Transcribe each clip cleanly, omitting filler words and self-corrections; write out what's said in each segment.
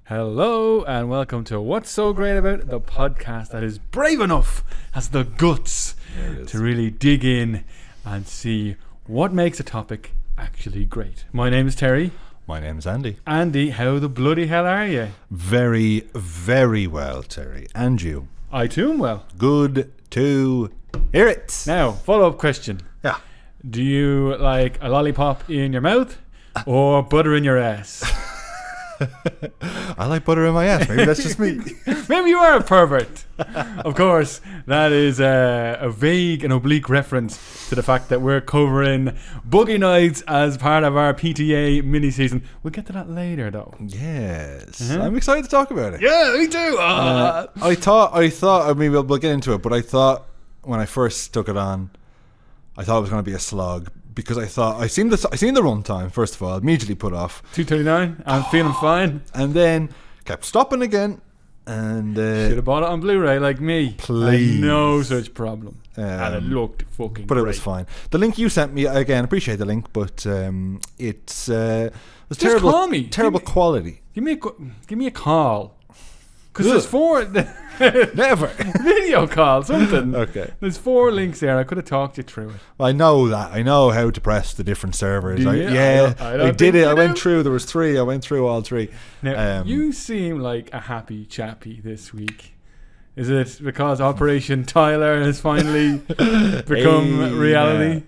Hello and welcome to What's So Great About It, the podcast that is brave enough, has the guts to really dig in and see what makes a topic actually great. My name is Terry. My name's Andy. Andy, how the bloody hell are you? Very, very well, Terry. And you? I too am well. Good to hear it. Now, follow-up question. Yeah. Do you like a lollipop in your mouth or butter in your ass? I like butter in my ass. Maybe that's just me. Maybe you are a pervert. Of course, that is a vague and oblique reference to the fact that we're covering Boogie Nights as part of our PTA mini-season. We'll get to that later, though. Yes. I'm excited to talk about it. Yeah, me too. I thought, I mean, we'll get into it, but I thought when I first took it on, I thought it was going to be a slog. Because I thought I seen the runtime first of all, immediately put off 2:39. I'm feeling fine, and then kept stopping again, and should have bought it on Blu-ray like me. Please, no such problem, and it looked fucking. But great. It was fine. The link you sent me, again, appreciate the link, but it's was just terrible. Call me. Terrible quality. Give me a call. Because there's four never video call something. Okay. There's 4 links there. I could have talked you through it. Well, I know that. I know how to press the different servers. Do you? I did it. I went through. There was 3. I went through all 3. Now, you seem like a happy chappy this week. Is it because Operation Tyler has finally become reality?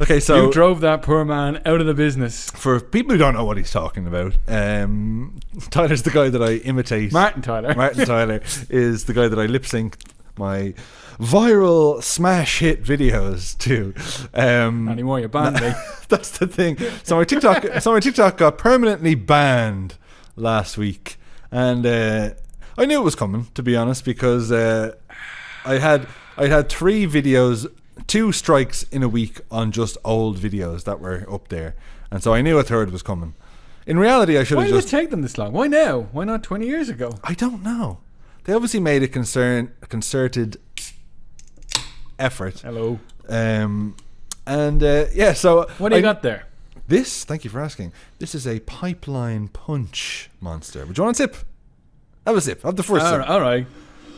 Okay, so you drove that poor man out of the business. For people who don't know what he's talking about, Tyler's the guy that I imitate. Martin Tyler is the guy that I lip sync my viral smash hit videos to. Anymore, you banned me. That's the thing. So my TikTok got permanently banned last week, and I knew it was coming, to be honest, because I had 3 videos, 2 strikes in a week on just old videos that were up there, and so I knew a third was coming. In reality, I should have just. Why did it take them this long? Why now? Why not 20 years ago? I don't know. They obviously made a concerted effort. Hello. Yeah. So what do you got there? This. Thank you for asking. This is a pipeline punch monster. Would you want a sip? Have a sip. Have the first sip. All right.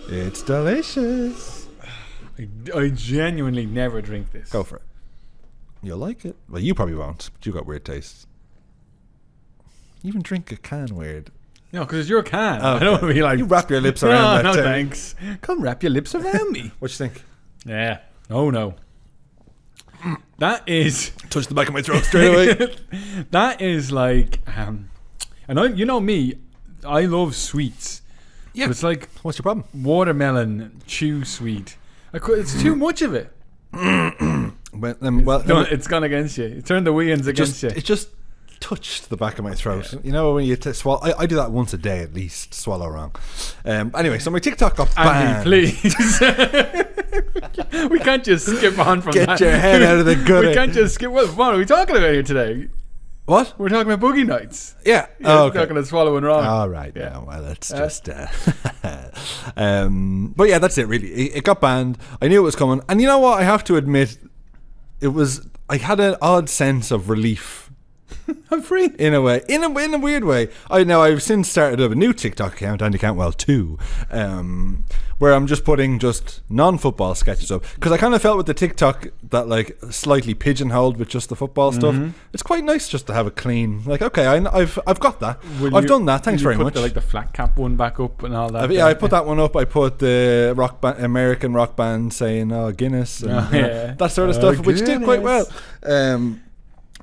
It's delicious. I genuinely never drink this. Go for it. You'll like it. Well, you probably won't, but you got weird tastes. You even drink a can weird. No, because it's your can. Okay. I don't want to be like... You wrap your lips around that. No, thanks. Come wrap your lips around me. What you think? Yeah. Oh, no. That is... Touch the back of my throat straight away. That is like... and you know me... I love sweets. Yeah. But it's like... What's your problem? Watermelon chew sweet. It's too much of it. It's gone against you. It turned the weans against you. It just touched the back of my throat. Yeah. You know when you swallow... I do that once a day at least. Swallow wrong. Anyway, so my TikTok got banned. Andy, please. We can't just skip on from that. Get your head out of the gutter. We can't just skip... What are we talking about here today? What? We're talking about Boogie Nights. Yeah. Oh, okay. We're not going to swallow and wrong. All right. Yeah. No, well, that's just... but yeah, that's it, really. It got banned. I knew it was coming. And you know what? I have to admit, I had an odd sense of relief. I'm free. In a way. In a weird way. I've since started up a new TikTok account, Andy Cantwell 2, where I'm just putting non-football sketches up. Because I kind of felt with the TikTok that like slightly pigeonholed with just the football stuff. It's quite nice just to have a clean, like, okay, I've got that. I've done that. Thanks very much. The flat cap one back up and all that. Yeah, I put that one up. I put the American rock band saying Guinness and that sort of stuff, which did quite well.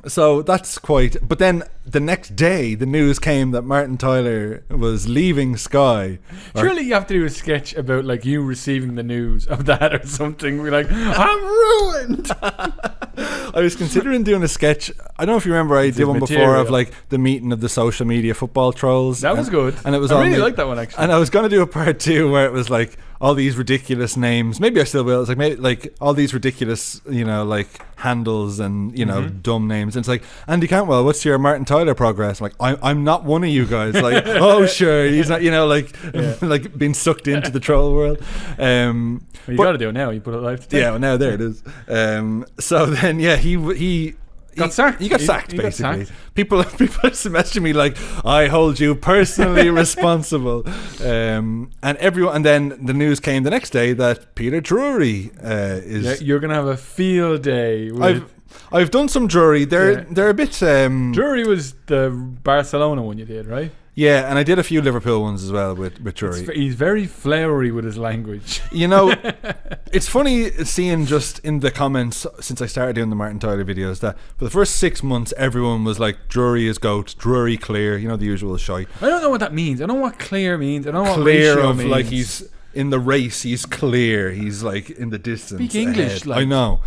So that's quite... But then the next day, the news came that Martin Tyler was leaving Sky. Surely you have to do a sketch about like you receiving the news of that or something. We're like, I'm ruined. I was considering doing a sketch. I don't know if you remember, I did one before of like the meeting of the social media football trolls. That was good. And it was I really liked that one, actually. And I was going to do a part 2 where it was like all these ridiculous names. Maybe I still will. It's like maybe like all these ridiculous, like handles and dumb names. And it's like, Andy Cantwell, what's your Martin Tyler progress? I'm like, I'm not one of you guys. Like, oh sure, he's not. Like being sucked into the troll world. You got to do it now. You put it live today. Yeah, well, now there it is. So then, yeah, he got sacked. He got sacked, He got basically. sacked. People are messaging me like, I hold you personally responsible. And then the news came the next day that Peter Drury is. Yeah, you're gonna have a field day. I've done some Drury. They're a bit. Drury was the Barcelona one you did, right? Yeah, and I did a few Liverpool ones as well with Drury. He's very flowery with his language. You know, it's funny seeing just in the comments since I started doing the Martin Tyler videos that for the first 6 months everyone was like, Drury is GOAT, Drury clear, you know, the usual shite. I don't know what that means. I don't know what clear means. I don't know what Clear ratio of means. like he's in the race, he's clear, he's like in the distance. Speak English, ahead. like. I know.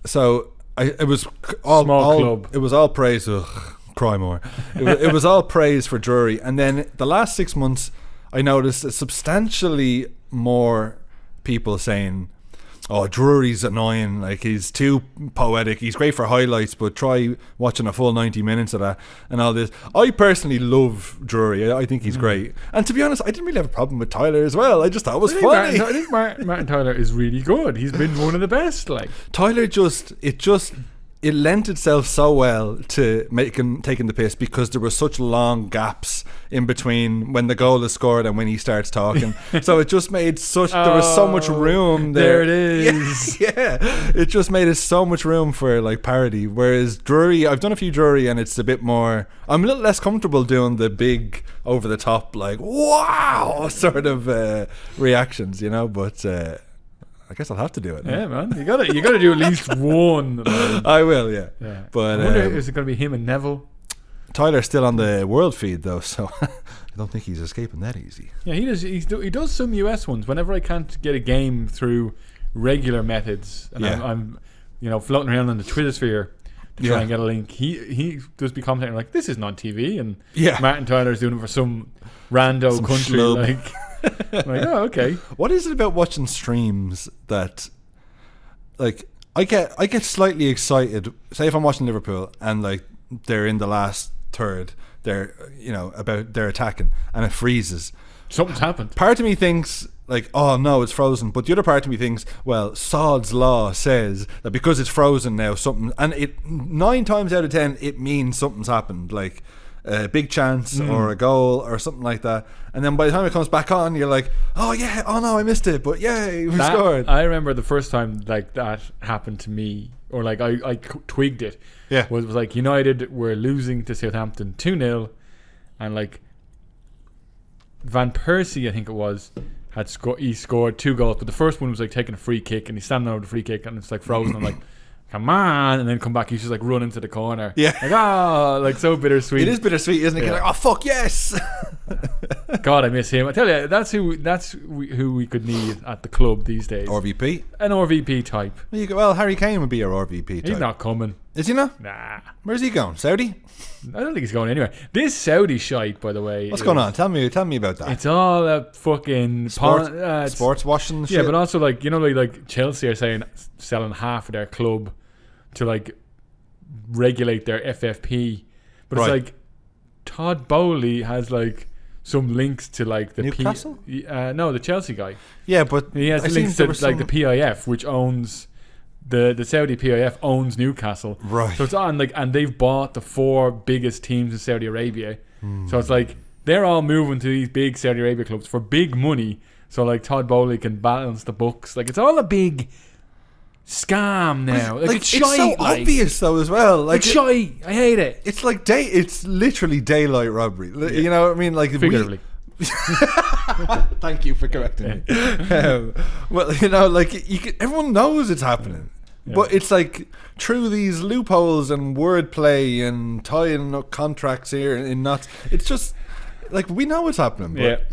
So it was all club. It was all praise. Ugh, cry more. It was all praise for Drury, and then the last 6 months, I noticed substantially more people saying, "Oh, Drury's annoying. Like he's too poetic. He's great for highlights, but try watching a full 90 minutes of that and all this." I personally love Drury. I think he's great. And to be honest, I didn't really have a problem with Tyler as well. I just thought it was funny. I think Martin Tyler is really good. He's been one of the best. Like Tyler it lent itself so well to taking the piss because there were such long gaps in between when the goal is scored and when he starts talking. So it just made there was so much room there. There it is. Yeah, it just made it so much room for like parody. Whereas Drury, I've done a few Drury and it's a bit more, I'm a little less comfortable doing the big over the top like wow sort of reactions, you know, but I guess I'll have to do it now. Yeah, man. You got to do at least one. I will, yeah. But I wonder, is it going to be him and Neville? Tyler's still on the world feed though, so I don't think he's escaping that easy. Yeah, he does. He does some US ones. Whenever I can't get a game through regular methods, and I'm floating around on the Twitter sphere to try and get a link, he does be commenting like, "This isn't on TV," and Martin Tyler's doing it for some rando country schlub. like. I'm like, oh, okay. What is it about watching streams that, like, I get slightly excited? Say if I'm watching Liverpool and like they're in the last third, they're they're attacking and it freezes. Something's happened. Part of me thinks like, oh no, it's frozen. But the other part of me thinks, well, Sod's law says that because it's frozen now, something, and it 9 times out of 10 it means something's happened, like a big chance or a goal or something like that. And then by the time it comes back on, you're like, oh yeah, oh no, I missed it, but yay, we scored. I remember the first time like that happened to me, or like I twigged it. Yeah, was like United were losing to Southampton 2-0, and like Van Persie, I think it was, he scored 2 goals, but the first one was like taking a free kick, and he's standing over the free kick, and it's like frozen. I'm like, come on, and then come back, he's just like run into the corner. Yeah, like like so bittersweet. It is bittersweet, isn't it? Yeah. You're like, oh fuck yes. God, I miss him. I tell you, that's who we could need at the club these days. RVP, an RVP type. Well, Harry Kane would be your RVP type. He's not coming. Is he not? Nah. Where's he going? Saudi? I don't think he's going anywhere. This Saudi shite, by the way. What's going on? Tell me about that. It's all a fucking sports washing. Yeah, shit. but also like like Chelsea are saying selling half of their club to like regulate their FFP, but it's like Todd Bowley has like some links to like the Newcastle. No, the Chelsea guy. Yeah, but he has links to like the PIF, which owns the Saudi PIF owns Newcastle. Right. So it's on like, and they've bought the 4 biggest teams in Saudi Arabia. So it's like they're all moving to these big Saudi Arabia clubs for big money. So like Todd Bowley can balance the books. Like it's all a big scam now. Like it's so obvious though as well. Like it's shy. I hate it. It's like it's literally daylight robbery. Yeah. You know what I mean? Like figuratively. Thank you for correcting me. Well, you know, like everyone knows it's happening. Yeah. But it's like through these loopholes and wordplay and tying up contracts here and knots. It's just like we know what's happening. But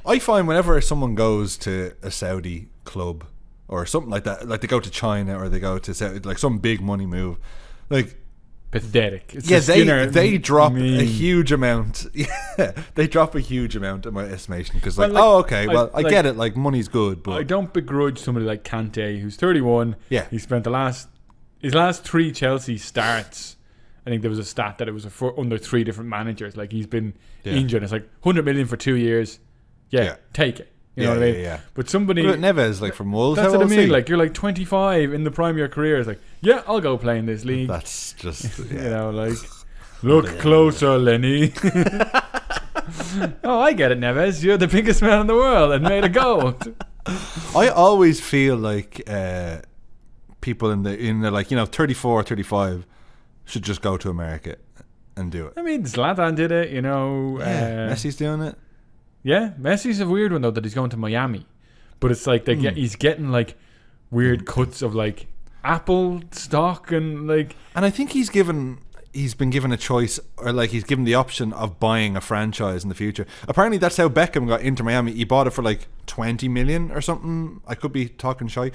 I find whenever someone goes to a Saudi club or something like that, like they go to China or they go to Saudi, like some big money move, like pathetic. It's they drop a huge amount. Yeah, they drop a huge amount in my estimation because I get it. Like money's good, but I don't begrudge somebody like Kante who's 31. Yeah, he spent his last 3 Chelsea starts. I think there was a stat that it was under 3 different managers. Like he's been injured. It's like 100 million for 2 years. Yeah, take it. You know what I mean? Yeah. But somebody... What about Neves, like from Wolves? That's How what I old is mean. he? Like, you're like 25 in the prime of your career. It's like, yeah, I'll go play in this league. That's just... You know, like, look closer, Lenny. Oh, I get it, Neves. You're the biggest man in the world and made a goal. I always feel like people in the like, 34, 35 should just go to America and do it. I mean, Zlatan did it, you know. Yeah, Messi's doing it. Yeah, Messi's a weird one, though, that he's going to Miami. But it's like he's getting, like, weird cuts of, like, Apple stock and, like... And I think he's been given a choice, or like he's given the option of buying a franchise in the future. Apparently that's how Beckham got into Miami. He bought it for like 20 million or something. I could be talking shy.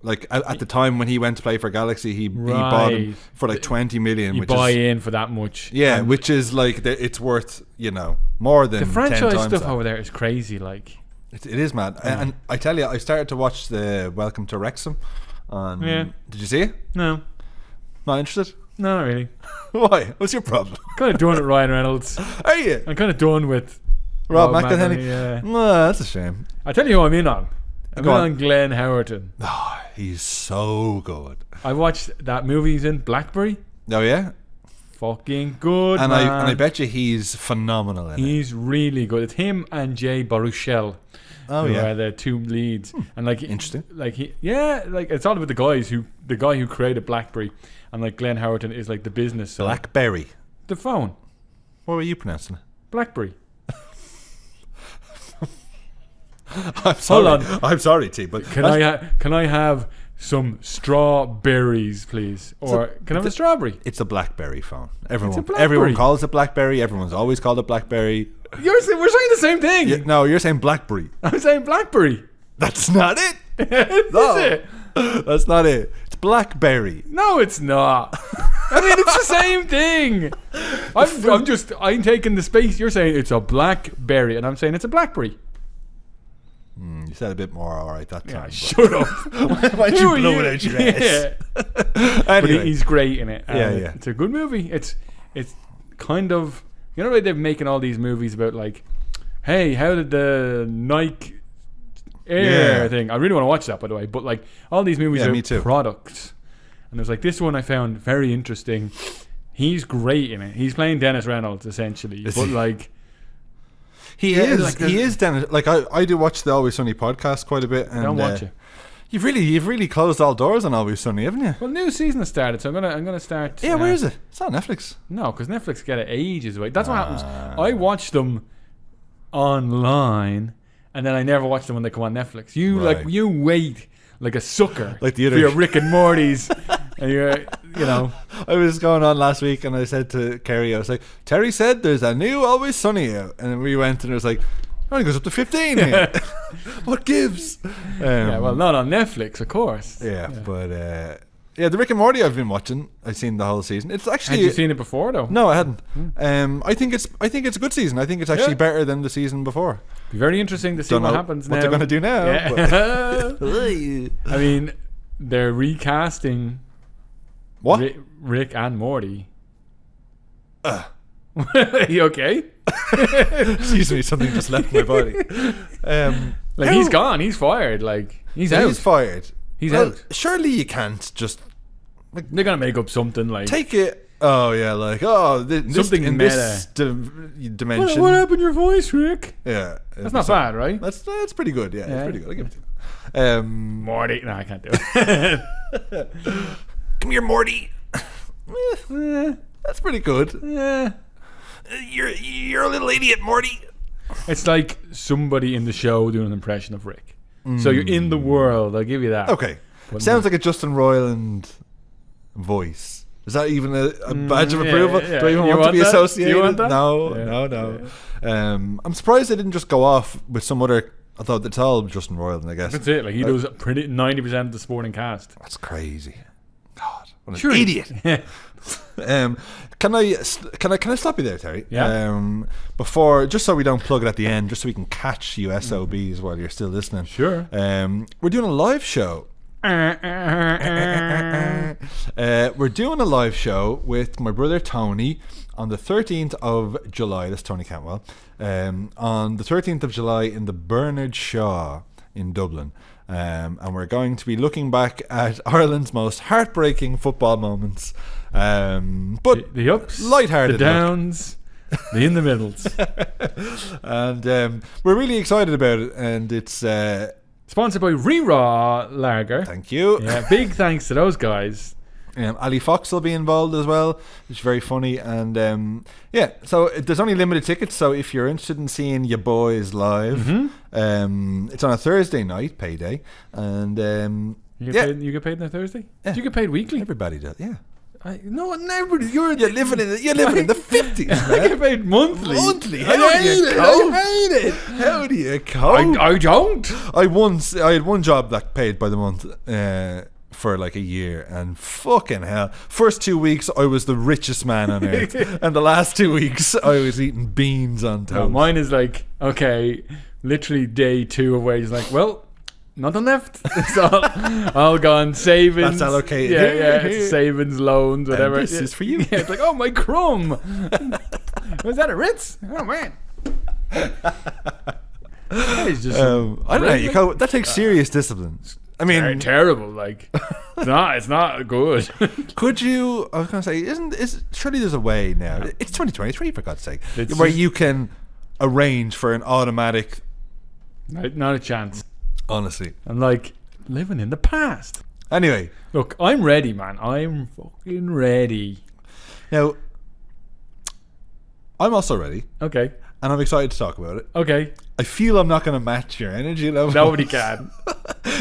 Like at the time when he went to play for Galaxy, he bought him for like 20 million. You buy in for that much. Yeah, which is like, it's worth, more than the franchise 10 times stuff that. over there is crazy. Like it is mad. And I tell you, I started to watch the Welcome to Wrexham. Did you see it? No. Not interested? No, not really. Why? What's your problem? Kind of done with Ryan Reynolds. Are you? I'm kind of done with Rob McElhenney. Yeah. No, that's a shame. I tell you who I'm in on. I'm Go in on. on Glenn Howerton. Oh, he's so good. I watched that movie he's in, Blackberry. Oh yeah, Fucking good, and man. I bet you he's phenomenal in it. He's really good. It's him and Jay Baruchel. Oh who yeah, are the two leads. And like interesting. Like like it's all about the guy who created BlackBerry, and like Glenn Howerton is like the business side. Blackberry. The phone. What were you pronouncing it? BlackBerry. I'm sorry. Hold on. I'm sorry, T. But Can I have some strawberries, please? Or can I have a strawberry? it's a BlackBerry phone. BlackBerry. Everyone calls it BlackBerry. Everyone's always called it BlackBerry. We're saying the same thing. Yeah, no, you're saying BlackBerry. I'm saying BlackBerry. That's not it. No. Is it? That's not it. It's BlackBerry. No, it's not. I mean, it's the same thing. I'm taking the space. You're saying it's a BlackBerry, and I'm saying it's a BlackBerry. You said a bit more alright that time. Yeah, shut up. Why'd you blow it out your ass? But Anyway. he's great in it. Yeah. It's a good movie. It's kind of, you know, like they're making all these movies about like, hey, how did the Nike Air thing? I really want to watch that, by the way. But like all these movies me about too. products, and there's like this one I found very interesting. He's great in it. He's playing Dennis Reynolds essentially, but like. He Yeah, is. like He is Dennis. Like I do watch the Always Sunny podcast quite a bit. And, Don't watch it. You've really closed all doors on Always Sunny, haven't you? Well, new season has started, so I'm gonna start. Yeah, where is it? It's on Netflix. No, because Netflix get it ages away. That's what happens. I watch them online, and then I never watch them when they come on Netflix. You wait like a sucker, Like the for other- your Rick and Morty's, and you know. I was going on last week and I said to Kerry, I was like, Terry said there's a new Always Sunny out. And then we went and it was like, oh, it goes up to 15 here. What gives? Yeah, well, not on Netflix, of course. But the Rick and Morty I've been watching. I've seen the whole season. It's actually... Had you seen it before, though? No, I hadn't. I think it's a good season. I think it's actually better than the season before. Be very interesting to see Don't what know happens what now. they're going to do now. Yeah. but- I mean, they're recasting What? Rick and Morty. Are you okay? Excuse me, something just left my body. Like he's gone. He's fired. Like he's out. He's fired. He's Well, out. Surely you can't just They're gonna make up something like take it. Oh yeah, like Something in meta. this dimension. What happened to your voice, Rick? Yeah, That's not bad, right? That's pretty good. Yeah, Yeah. it's pretty good. I give it to you. Morty. No, I can't do it. Come here, Morty. Eh, That's pretty good. eh. You're a little idiot, Morty. It's like somebody in the show doing an impression of Rick. So you're in the world. I'll give you that. Okay, But sounds like a Justin Roiland voice. Is that even a badge of yeah, approval? yeah. Do I even You want to be that? associated? You want that? No, Yeah. no. I'm surprised they didn't just go off with some other. I thought it's all Justin Roiland, I guess. That's it. Like he does pretty 90% of the sporting cast. That's crazy. God, what an Sure. idiot. Yeah. Can I stop you there, Terry? Yeah. Before, just so we don't plug it at the end, just so we can catch you SOBs while you're still listening. Sure. We're doing a live show We're doing a live show with my brother Tony on the 13th of July. That's Tony Cantwell. On the 13th of July in the Bernard Shaw in Dublin. And we're going to be looking back at Ireland's most heartbreaking football moments. But the ups, lighthearted, the downs, the in the middles. And we're really excited about it. And it's sponsored by Re-Raw Lager. Thank you. Yeah, big thanks to those guys. Ali Fox will be involved as well, which is very funny. And so there's only limited tickets. So if you're interested in seeing your boys live, it's on a Thursday night, payday. And you get paid on a Thursday? Yeah. Do you get paid weekly? Everybody does, yeah. No, never. You're living in the 50s, man. I get paid monthly. I hate it. How do you cope? I don't. I had one job that paid by the month for like a year, and fucking hell, first 2 weeks I was the richest man on earth, and the last 2 weeks I was eating beans on toast. No, mine is like, okay, literally day 2 of where he's like, well, nothing left. It's all gone. Savings. That's allocated. Yeah. It's savings, loans, whatever. And this is for you. Yeah, it's like, oh, my crumb. Was that a Ritz? Oh, man. It's just I don't know. You cope. That takes serious discipline. I mean, terrible. Like, it's not good. Could you? I was gonna say, surely there's a way now. It's 2023, for God's sake, where you can arrange for an automatic. Not a chance. Honestly, I'm like living in the past. Anyway, look, I'm ready, man. I'm fucking ready. Now, I'm also ready. Okay. And I'm excited to talk about it. Okay. I feel I'm not going to match your energy level. Nobody can.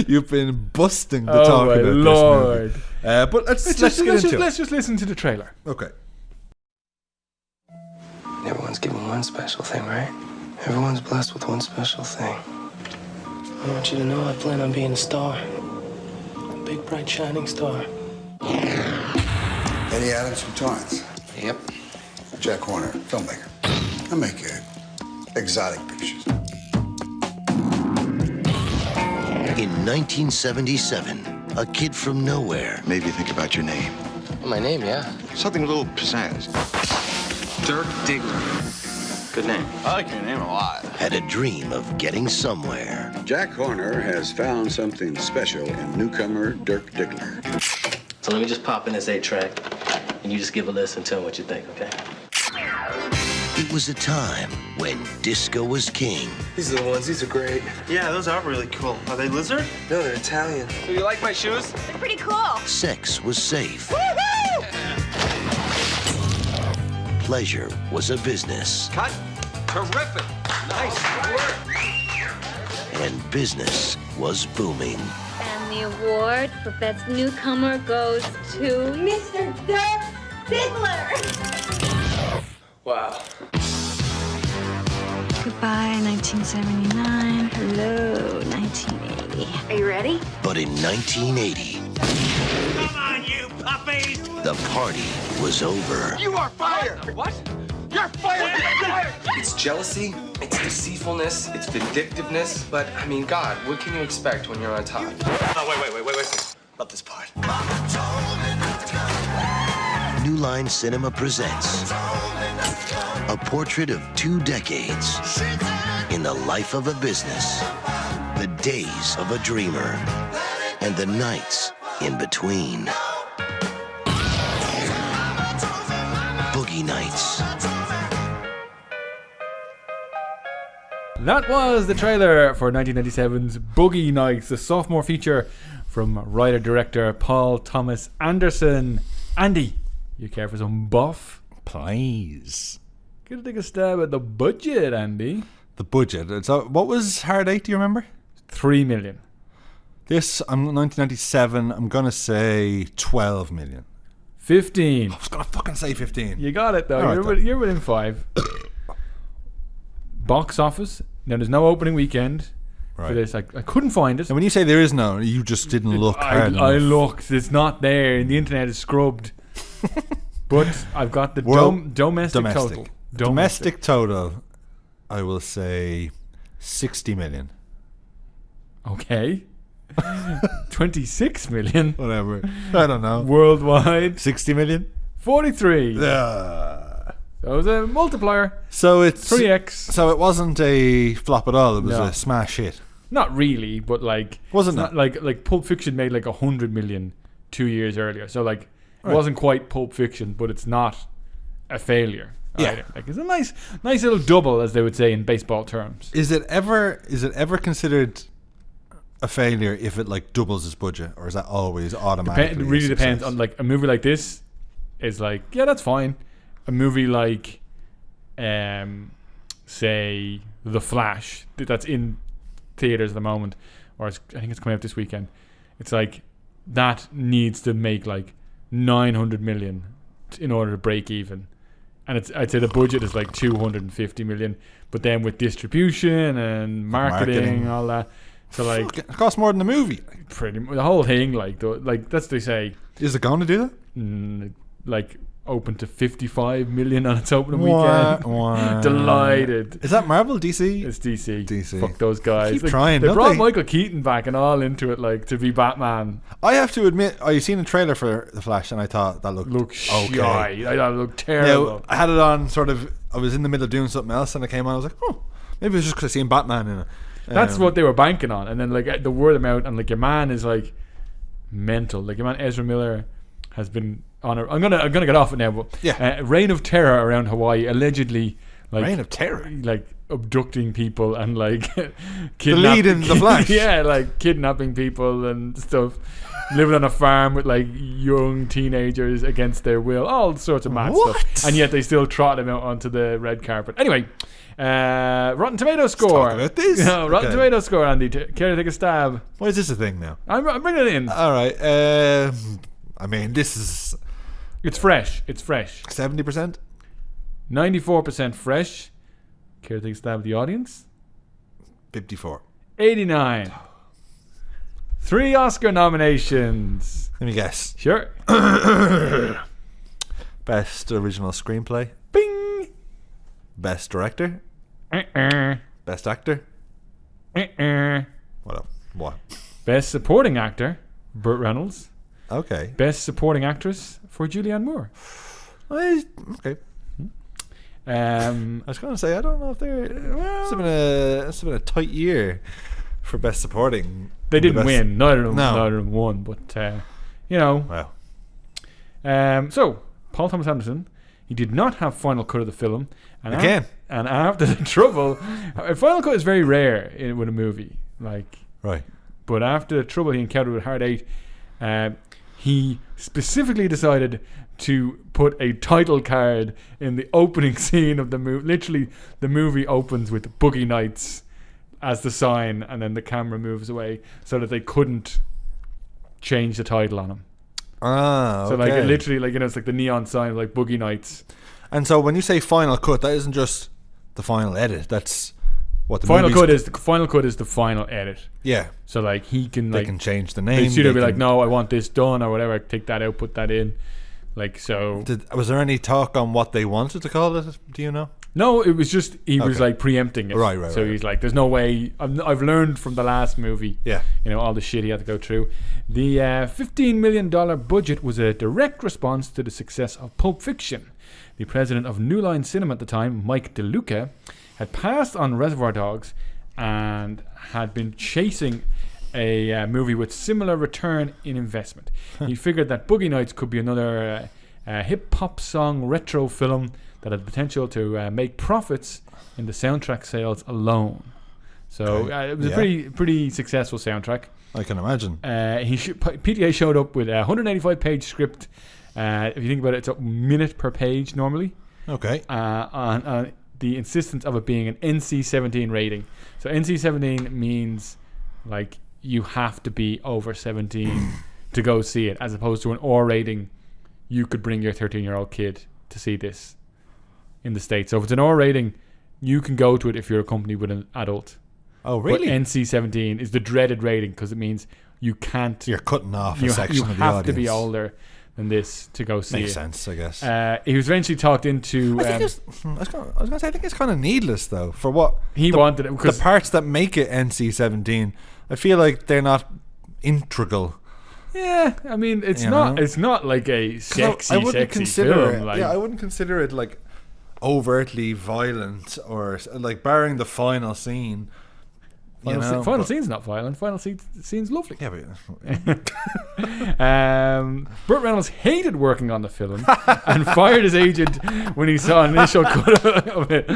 You've been busting to talk about Lord. this movie. But let's get into it. Let's just listen to the trailer. Okay. Everyone's given one special thing, right? Everyone's blessed with one special thing. I want you to know I plan on being a star. A big, bright, shining star. Eddie Adams from Torrance. Yep. Jack Horner, filmmaker. I make exotic pictures. In 1977, a kid from nowhere. Maybe think about your name. My name, yeah. Something with a little pizzazz. Dirk Diggler. Good name. I like your name a lot. Had a dream of getting somewhere. Jack Horner has found something special in newcomer Dirk Diggler. So let me just pop in this 8-track, and you just give a listen and tell me what you think, okay? It was a time when disco was king. These are the ones. These are great. Yeah, those are really cool. Are they lizard? No, they're Italian. So you like my shoes? They're pretty cool. Sex was safe. Woohoo! Pleasure was a business. Cut. Terrific. Nice work. And business was booming. And the award for Best Newcomer goes to Mr. Dirk Diggler. Wow. Goodbye, 1979. Hello, 1980. Are you ready? But in 1980, Come on, you puppies! the party was over. You are fired! What? You're fired! You're fired! It's jealousy, it's deceitfulness, it's vindictiveness, but, I mean, God, what can you expect when you're on top? Oh, wait. Love this part. New Line Cinema presents a portrait of 2 decades in the life of a business, the days of a dreamer, and the nights in between. Boogie Nights. That was the trailer for 1997's Boogie Nights, the sophomore feature from writer-director Paul Thomas Anderson. Andy, you care for some buff? Please. Gonna take a stab at the budget, Andy. The budget. So, what was Hard 8, do you remember? 3 million. This, 1997, I'm going to say 12 million. 15. I was going to fucking say 15. You got it, though. All right, You're within 5. Box office. Now, there's no opening weekend for this. I couldn't find it. And when you say there is no, you just didn't look hard I enough. looked. It's not there. And the internet is scrubbed. But I've got the domestic total. Domestic total, I will say 60 million. Okay. 26 million. Whatever. I don't know. Worldwide. 60 million? 43. Yeah. So it was a multiplier. So it's 3x. So it wasn't a flop at all. It was No. a smash hit. Not really, but like Wasn't it's it? not like Pulp Fiction made like 100 million 2 years earlier. So like it Right. wasn't quite Pulp Fiction, but it's not a failure. Yeah. either. Like it's a nice little double, as they would say in baseball terms. Is it ever considered a failure if it like doubles its budget, or is that always automatically? It really a depends success? on like a movie like this is like, yeah, that's fine. A movie like say The Flash that's in theaters at the moment, or I think it's coming out this weekend. It's like that needs to make like 900 million in order to break even, and I'd say the budget is like 250 million, but then with distribution and marketing. All that, so like Fuck, it costs more than the movie. pretty the whole thing like that's they say Is it going to do that? like open to 55 million on its opening Wah, weekend. wah. Delighted. Is that Marvel, DC? It's DC. DC. Fuck those guys. Keep Like, trying, They don't brought they? Michael Keaton back and all into it, like to be Batman. I have to admit, I seen a trailer for The Flash, and I thought that looked Look okay. shy. I thought it looked terrible. Now, I had it on sort of. I was in the middle of doing something else, and I came on. I was like, oh, maybe it's just because I seen Batman in it. That's what they were banking on, and then like the word of mouth, and like your man is like mental. Like your man Ezra Miller has been on a. I'm gonna get off it now, but Yeah. reign of terror around Hawaii, allegedly. Like, Reign of Terror? like abducting people and like The lead in The Flash. yeah, like kidnapping people and stuff. Living on a farm with like young teenagers against their will, all sorts of mad What? stuff, and yet they still trot him out onto the red carpet. Anyway, Rotten Tomatoes score. talk about this. No, Rotten Okay. Tomatoes score. Andy, care to take a stab? Why is this a thing now? I'm bringing it in. All right. I mean, this is It's fresh. It's fresh. 70%. 94% fresh. Care to take a stab at the audience? 54. 89. 3 Oscar nominations. Let me guess. Sure. Best original screenplay. Bing. Best director. Best actor. What else? What? Best supporting actor, Burt Reynolds. Okay. Best supporting actress for Julianne Moore. Okay. I was going to say, I don't know if they're. It's been a tight year for best supporting. They didn't best- win. Neither of No. them won. But you know. Wow. So Paul Thomas Anderson, he did not have final cut of the film. And Again. and after the trouble, a final cut is very rare with a movie. Like. Right. But after the trouble he encountered with Hard 8, he specifically decided to put a title card in the opening scene of the movie. Literally, the movie opens with Boogie Nights as the sign, and then the camera moves away so that they couldn't change the title on him. Ah, So okay. like it literally, like, you know, it's like the neon sign of like Boogie Nights. And so when you say final cut, that isn't just the final edit. That's what the Final movie's- cut is the final edit. Yeah. So like he can They like can change the they name. studio they be like, can- no, I want this done or whatever. Take that out, put that in. Like so. Was there any talk on what they wanted to call it? Do you know? No, it was just he was Okay. like preempting it. Right. So he's like, "There's no way." I've learned from the last movie. Yeah. You know all the shit he had to go through. The $15 million budget was a direct response to the success of Pulp Fiction. The president of New Line Cinema at the time, Mike DeLuca, had passed on Reservoir Dogs and had been chasing a movie with similar return in investment. He figured that Boogie Nights could be another hip hop song retro film that had the potential to make profits in the soundtrack sales alone. So it was a pretty successful soundtrack. I can imagine. PTA showed up with a 185-page script. If you think about it, it's a minute per page normally. Okay. On the insistence of it being an NC-17 rating. So NC-17 means like you have to be over 17 to go see it, as opposed to an R rating. You could bring your 13-year-old kid to see this in the States. So if it's an R rating, you can go to it if you're accompanied with an adult. Oh, really? But NC-17 is the dreaded rating because it means you can't. You're cutting off a you section of the have audience. to be older than this to go see Makes it. sense, I guess. He was eventually talked into. I think I was going to say, I think it's kind of needless, though, for what he wanted it. The Because parts that make it NC-17, I feel like they're not integral. Yeah, I mean, it's You not. know? It's not like a sexy, I wouldn't sexy consider film. it. Like, Yeah, I wouldn't consider it like overtly violent or like barring the final scene. Final scene's not violent. Final scene's lovely. Yeah, but Burt Reynolds hated working on the film and fired his agent when he saw an initial cut of it.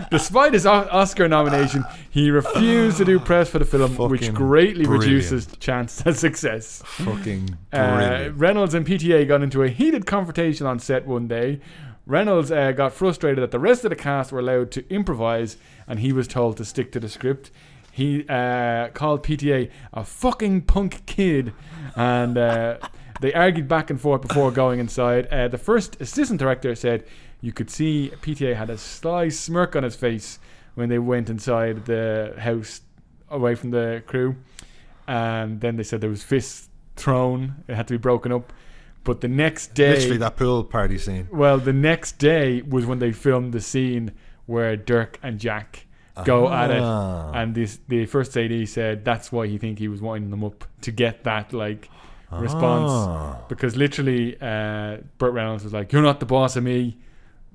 Despite his Oscar nomination, he refused to do press for the film, which Fucking greatly brilliant. reduces chance at success. fucking brilliant. Reynolds and PTA got into a heated confrontation on set one day. Reynolds got frustrated that the rest of the cast were allowed to improvise and he was told to stick to the script. He called PTA a fucking punk kid, and they argued back and forth before going inside. The first assistant director said you could see PTA had a sly smirk on his face when they went inside the house away from the crew. And then they said there was fists thrown. It had to be broken up. But the next day... Literally that pool party scene. Well, the next day was when they filmed the scene where Dirk and Jack go at it, and the first AD said that's why he was winding them up to get that response, because literally Burt Reynolds was like, "You're not the boss of me,"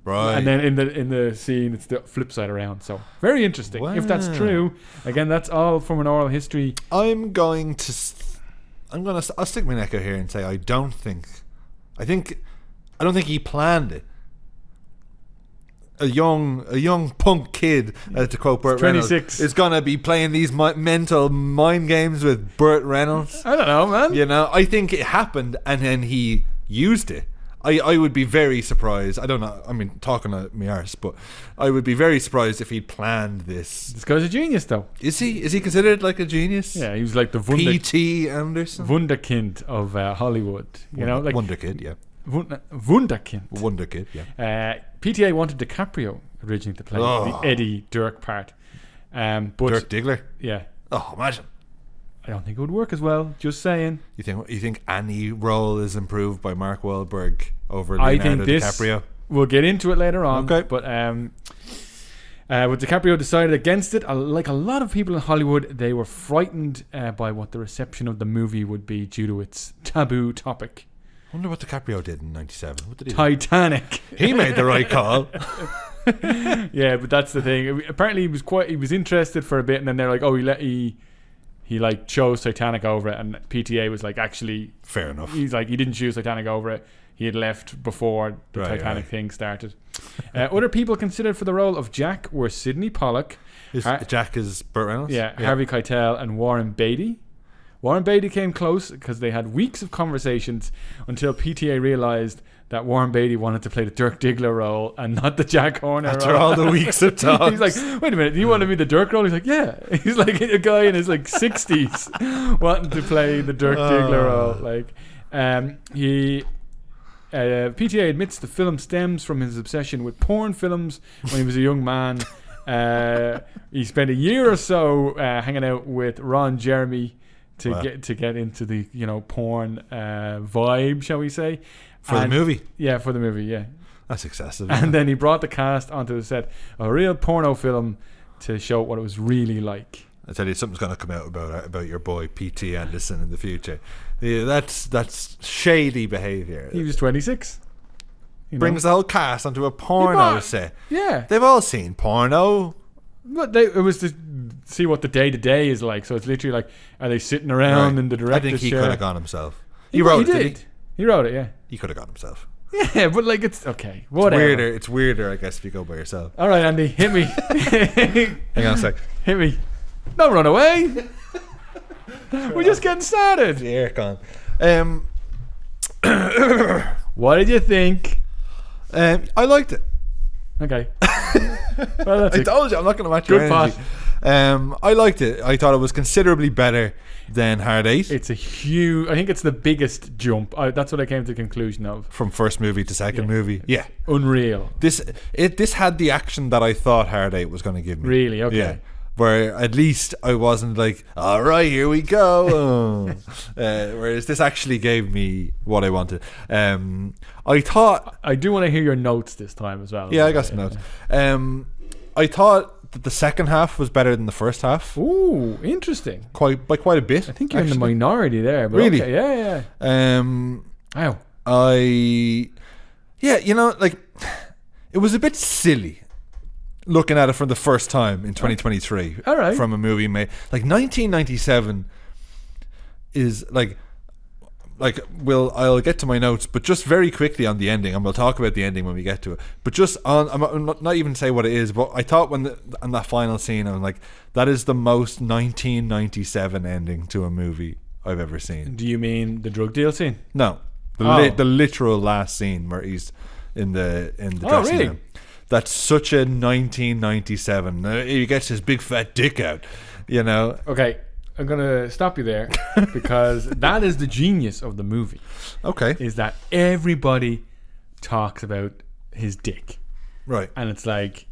right? And then in the scene it's the flip side around. So very interesting. If that's true, again, that's all from an oral history. I'll stick my neck out here and say I don't think he planned it. A young punk kid, to quote Burt Reynolds, is gonna be playing these mental mind games with Burt Reynolds. I don't know, man. You know, I think it happened and then he used it. I would be very surprised. I don't know. I mean, talking to me arse, but I would be very surprised if he planned this. This guy's a genius, though. Is he? Is he considered like a genius? Yeah, he was like the P.T. Anderson, wunderkind of Hollywood. You know, like wunderkid. Yeah. Wunderkind. Wunderkid, yeah. PTA wanted DiCaprio originally to play the Eddie Dirk part. But Dirk Diggler? Yeah. Oh, imagine. I don't think it would work as well. Just saying. You think any role is improved by Mark Wahlberg over Leonardo DiCaprio? We'll get into it later on. Okay. But DiCaprio decided against it. Like a lot of people in Hollywood, they were frightened by what the reception of the movie would be due to its taboo topic. I wonder what DiCaprio did in '97. What did he Titanic. do? He made the right call. Yeah, but that's the thing. Apparently, he was interested for a bit, and then they're like, "Oh, he chose Titanic over it," and PTA was like, "Actually, fair enough." He's like, he didn't choose Titanic over it. He had left before the Titanic thing started. Other people considered for the role of Jack were Sidney Pollack. Jack is Burt Reynolds? Yeah, Harvey Keitel and Warren Beatty. Warren Beatty came close because they had weeks of conversations until PTA realised that Warren Beatty wanted to play the Dirk Diggler role and not the Jack Horner After role. all the weeks of talks. He's like, wait a minute, you want to be the Dirk role? He's like, yeah. He's like a guy in his 60s wanting to play the Dirk Diggler role. PTA admits the film stems from his obsession with porn films when he was a young man. He spent a year or so hanging out with Ron Jeremy to get into the porn vibe, shall we say? The movie? Yeah, for the movie. Yeah, that's excessive. And then he brought the cast onto the set, a real porno film, to show what it was really like. I tell you, something's going to come out about your boy P.T. Anderson in the future. Yeah, that's shady behaviour. He was 26. Brings the whole cast onto a porno set. Yeah, they've all seen porno. But it was to see what the day to day is like. So it's literally like, are they sitting around in the director's chair? I think he could have gone himself. He wrote it, did he? He wrote it, yeah. He could have gone himself. Yeah, but it's okay. Whatever. It's weirder, I guess, if you go by yourself. All right, Andy, hit me. Hang on a sec. Hit me. Don't run away. We're just getting started. The air con. What did you think? I liked it. Okay. Well, that's I told you I'm not going to match your energy. I liked it. I thought it was considerably better than Hard 8. It's a huge. I think it's the biggest jump. That's what I came to the conclusion of. From first movie to second movie. Yeah. Unreal. This had the action that I thought Hard 8 was going to give me. Really? Okay. Yeah. Where at least I wasn't like, all right, here we go. Whereas this actually gave me what I wanted. I thought... I do want to hear your notes this time as well. Yeah, I got some notes. I thought that the second half was better than the first half. Ooh, interesting. Quite a bit. I think you're in the actually. minority there. But Really? Okay. Yeah. Wow. Like, it was a bit silly looking at it for the first time in 2023. All right. From a movie made like 1997 is I'll get to my notes, but just very quickly on the ending, and we'll talk about the ending when we get to it. But just I'm not even say what it is, but I thought on that final scene, I'm like, that is the most 1997 ending to a movie I've ever seen. Do you mean the drug deal scene? No, the literal last scene where he's in the dressing room. That's such a 1997. He gets his big fat dick out, you know. Okay, I'm gonna stop you there because that is the genius of the movie. Okay, is that everybody talks about his dick, right? And it's like,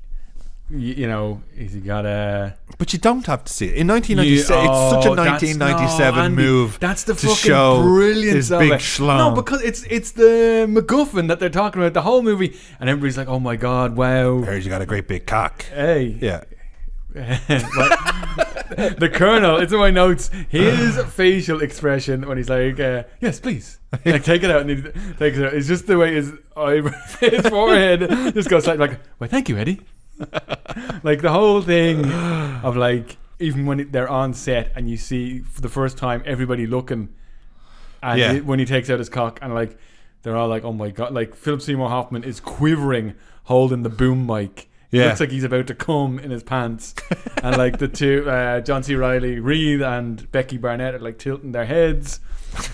you know, he's got a. But you don't have to see it in 1997. It's such a 1997 move. That's the to fucking show brilliance his of big it. schlong. No, because it's the MacGuffin that they're talking about the whole movie, and everybody's like, "Oh my god, wow!" Heard you got a great big cock. Hey, yeah. The Colonel, it's in my notes. His facial expression when he's like, "Yes, please," like take it out, and he takes it out. It's just the way his forehead just goes like, "Well, thank you, Eddie." Like the whole thing of like, even when they're on set and you see for the first time everybody looking, and when he takes out his cock, and like they're all like, "Oh my god!" Like Philip Seymour Hoffman is quivering, holding the boom mic. It looks like he's about to come in his pants. And like the two, John C. Reilly, Reed and Becky Barnett are like tilting their heads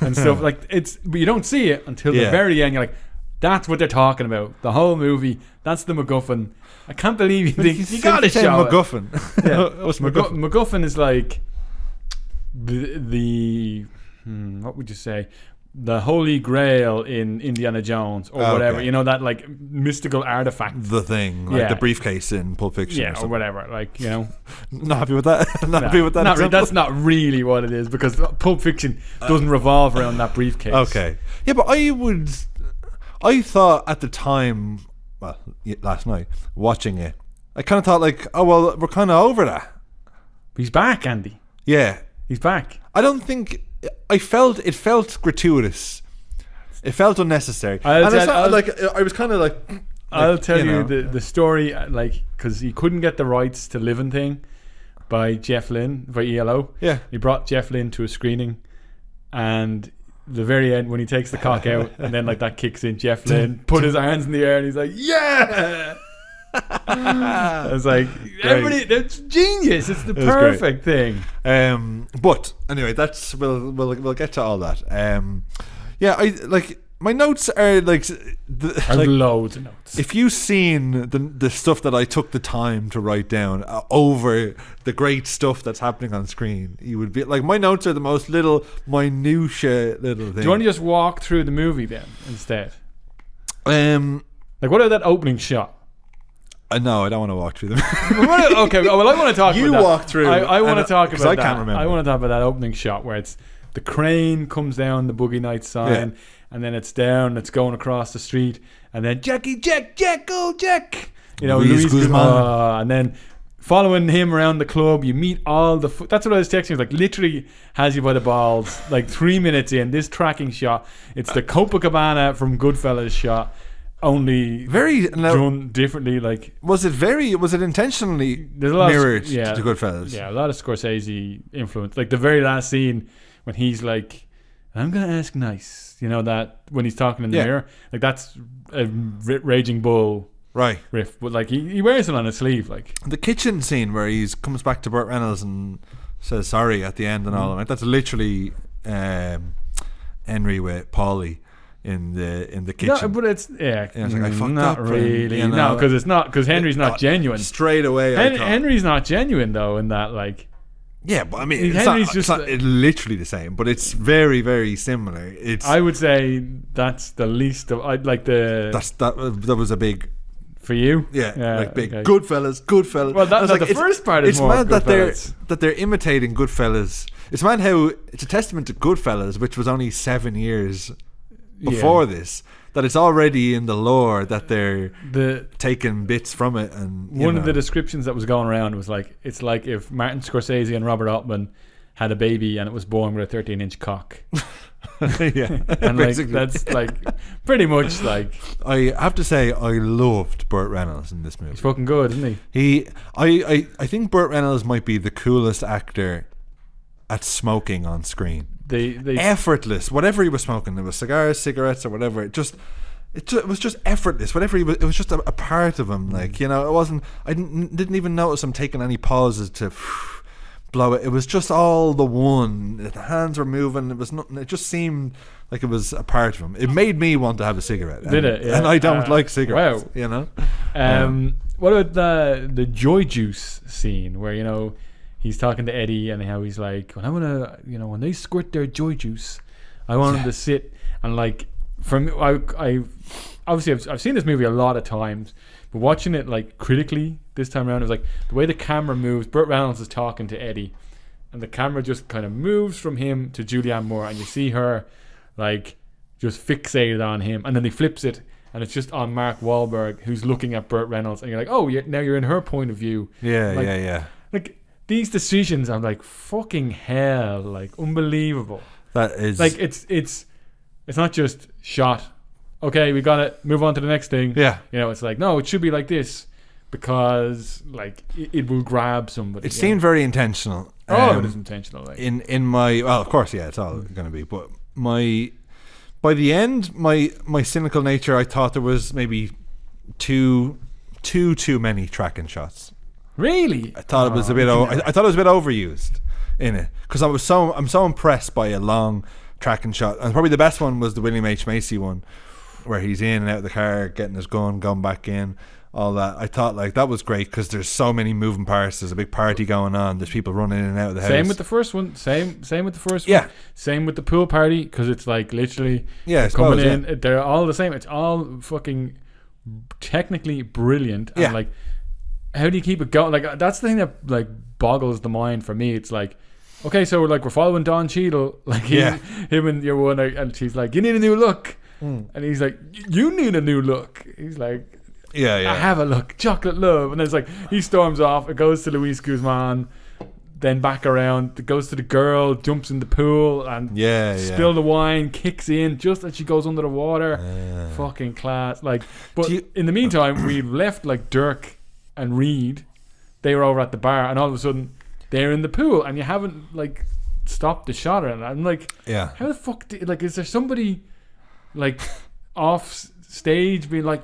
and stuff. Like but you don't see it until the very end. You're like, that's what they're talking about. The whole movie, that's the MacGuffin. I can't believe you think you gotta show MacGuffin. Yeah. What's MacGuffin? MacGuffin is like the what would you say? The Holy Grail in Indiana Jones or whatever, you know, that like mystical artifact. The thing, like the briefcase in Pulp Fiction, or whatever. Like, you know, not happy with that. Happy with that. Not that's not really what it is, because Pulp Fiction doesn't revolve around that briefcase. Okay, yeah, but I thought at the time, well, last night watching it, I kind of thought like, oh well, we're kind of over that. He's back, Andy. Yeah, he's back. I don't think. It felt gratuitous. It felt unnecessary. I was kind of like. I'll tell you the story, like, because he couldn't get the rights to Living Thing by Jeff Lynne, by ELO. Yeah, he brought Jeff Lynne to a screening, and the very end when he takes the cock out, and then like that kicks in, Jeff Lynne put his hands in the air and he's like, yeah. I was like, everybody, that's genius. It's the perfect thing. But anyway, that's we'll get to all that. I like my notes are like loads of notes. If you've seen the stuff that I took the time to write down over the great stuff that's happening on screen, you would be like, my notes are the most minutiae little thing. Do you want to just walk through the movie then instead? Like, what about that opening shot? No, I don't want to walk through them. Okay, well, I want to talk about that. You walk through. I want to talk about that. I can't remember. I want to talk about that opening shot where it's the crane comes down the Boogie Nights sign, and then it's down, it's going across the street, and then Jack, go Jack. You know, Luis Guzman. And then following him around the club, you meet all the... That's what I was texting. Like, literally has you by the balls. Like, 3 minutes in, this tracking shot. It's the Copacabana from Goodfellas shot. Only very done differently. Like, was it intentionally mirrored to Goodfellas? Yeah, a lot of Scorsese influence. Like the very last scene when he's like, "I'm gonna ask nice," you know, that when he's talking in the mirror, like that's a Raging Bull riff. But like he wears it on his sleeve. Like the kitchen scene where he comes back to Burt Reynolds and says sorry at the end and all. Like that's literally Henry with Paulie in the kitchen. No, but it's like, I fucked not up, really. You know? No, because it's not, because Henry's not genuine. Straight away, Henry's not genuine though. In that, like, yeah, but I mean, it's not literally the same, but it's very, very similar. I would say that's the least of. I'd like that was a big. For you, like big okay. Goodfellas. Well, that's like the first part. Is it's more mad that they're imitating Goodfellas. It's mad how it's a testament to Goodfellas, which was only 7 years before this, that it's already in the lore that they're taking bits from it. And one of the descriptions that was going around was like, it's like if Martin Scorsese and Robert Altman had a baby and it was born with a 13-inch cock. Yeah, and like that's like pretty much like. I have to say, I loved Burt Reynolds in this movie. He's fucking good, isn't he? I think Burt Reynolds might be the coolest actor at smoking on screen. They effortless. Whatever he was smoking, it was cigars, cigarettes, or whatever. It was just effortless. Whatever it was just a part of him. Like, you know, it wasn't. I didn't even notice him taking any pauses to blow it. It was just all the one. The hands were moving. It was nothing. It just seemed like it was a part of him. It made me want to have a cigarette. Did it? Yeah. And I don't like cigarettes. Wow. You know. What about the Joy Juice scene where, you know, he's talking to Eddie and how he's like, when I want to, you know, when they squirt their Joy Juice, I want them to sit and like. From I obviously I've seen this movie a lot of times, but watching it like critically this time around, it was like the way the camera moves. Burt Reynolds is talking to Eddie, and the camera just kind of moves from him to Julianne Moore, and you see her like just fixated on him, and then he flips it, and it's just on Mark Wahlberg who's looking at Burt Reynolds, and you're like, oh, now you're in her point of view. Yeah, like, yeah. Like these decisions, I'm like, fucking hell, like unbelievable. That is like it's not just shot. Okay, we got it. Move on to the next thing. Yeah, you know, it's like, no, it should be like this because like it will grab somebody. It seemed very intentional. It is intentional. Like. In my of course, yeah, it's all going to be. But by the end, my cynical nature, I thought there was maybe too many tracking shots. Really, I thought it was a bit. I thought it was a bit overused in it because I'm so impressed by a long tracking shot, and probably the best one was the William H. Macy one where he's in and out of the car getting his gun, going back in, all that. I thought like that was great because there's so many moving parts. There's a big party going on. There's people running in and out of the house. Same with the first one. Same with the first one. Same with the pool party because it's like literally coming in. Yeah. They're all the same. It's all fucking technically brilliant. Yeah. And like, how do you keep it going? Like that's the thing that like boggles the mind for me. It's like, okay, so we're following Don Cheadle, like him and your one, and she's like, you need a new look, and he's like, you need a new look. He's like, I have a look, chocolate love, and then it's like he storms off. It goes to Luis Guzman, then back around. It goes to the girl, jumps in the pool, and spill the wine, kicks in just as she goes under the water. Fucking class. Like, but in the meantime, we've left like Dirk and Reed. They were over at the bar, and all of a sudden they're in the pool, and you haven't like stopped the shot, and I'm like, how the fuck? Is there somebody like off stage being like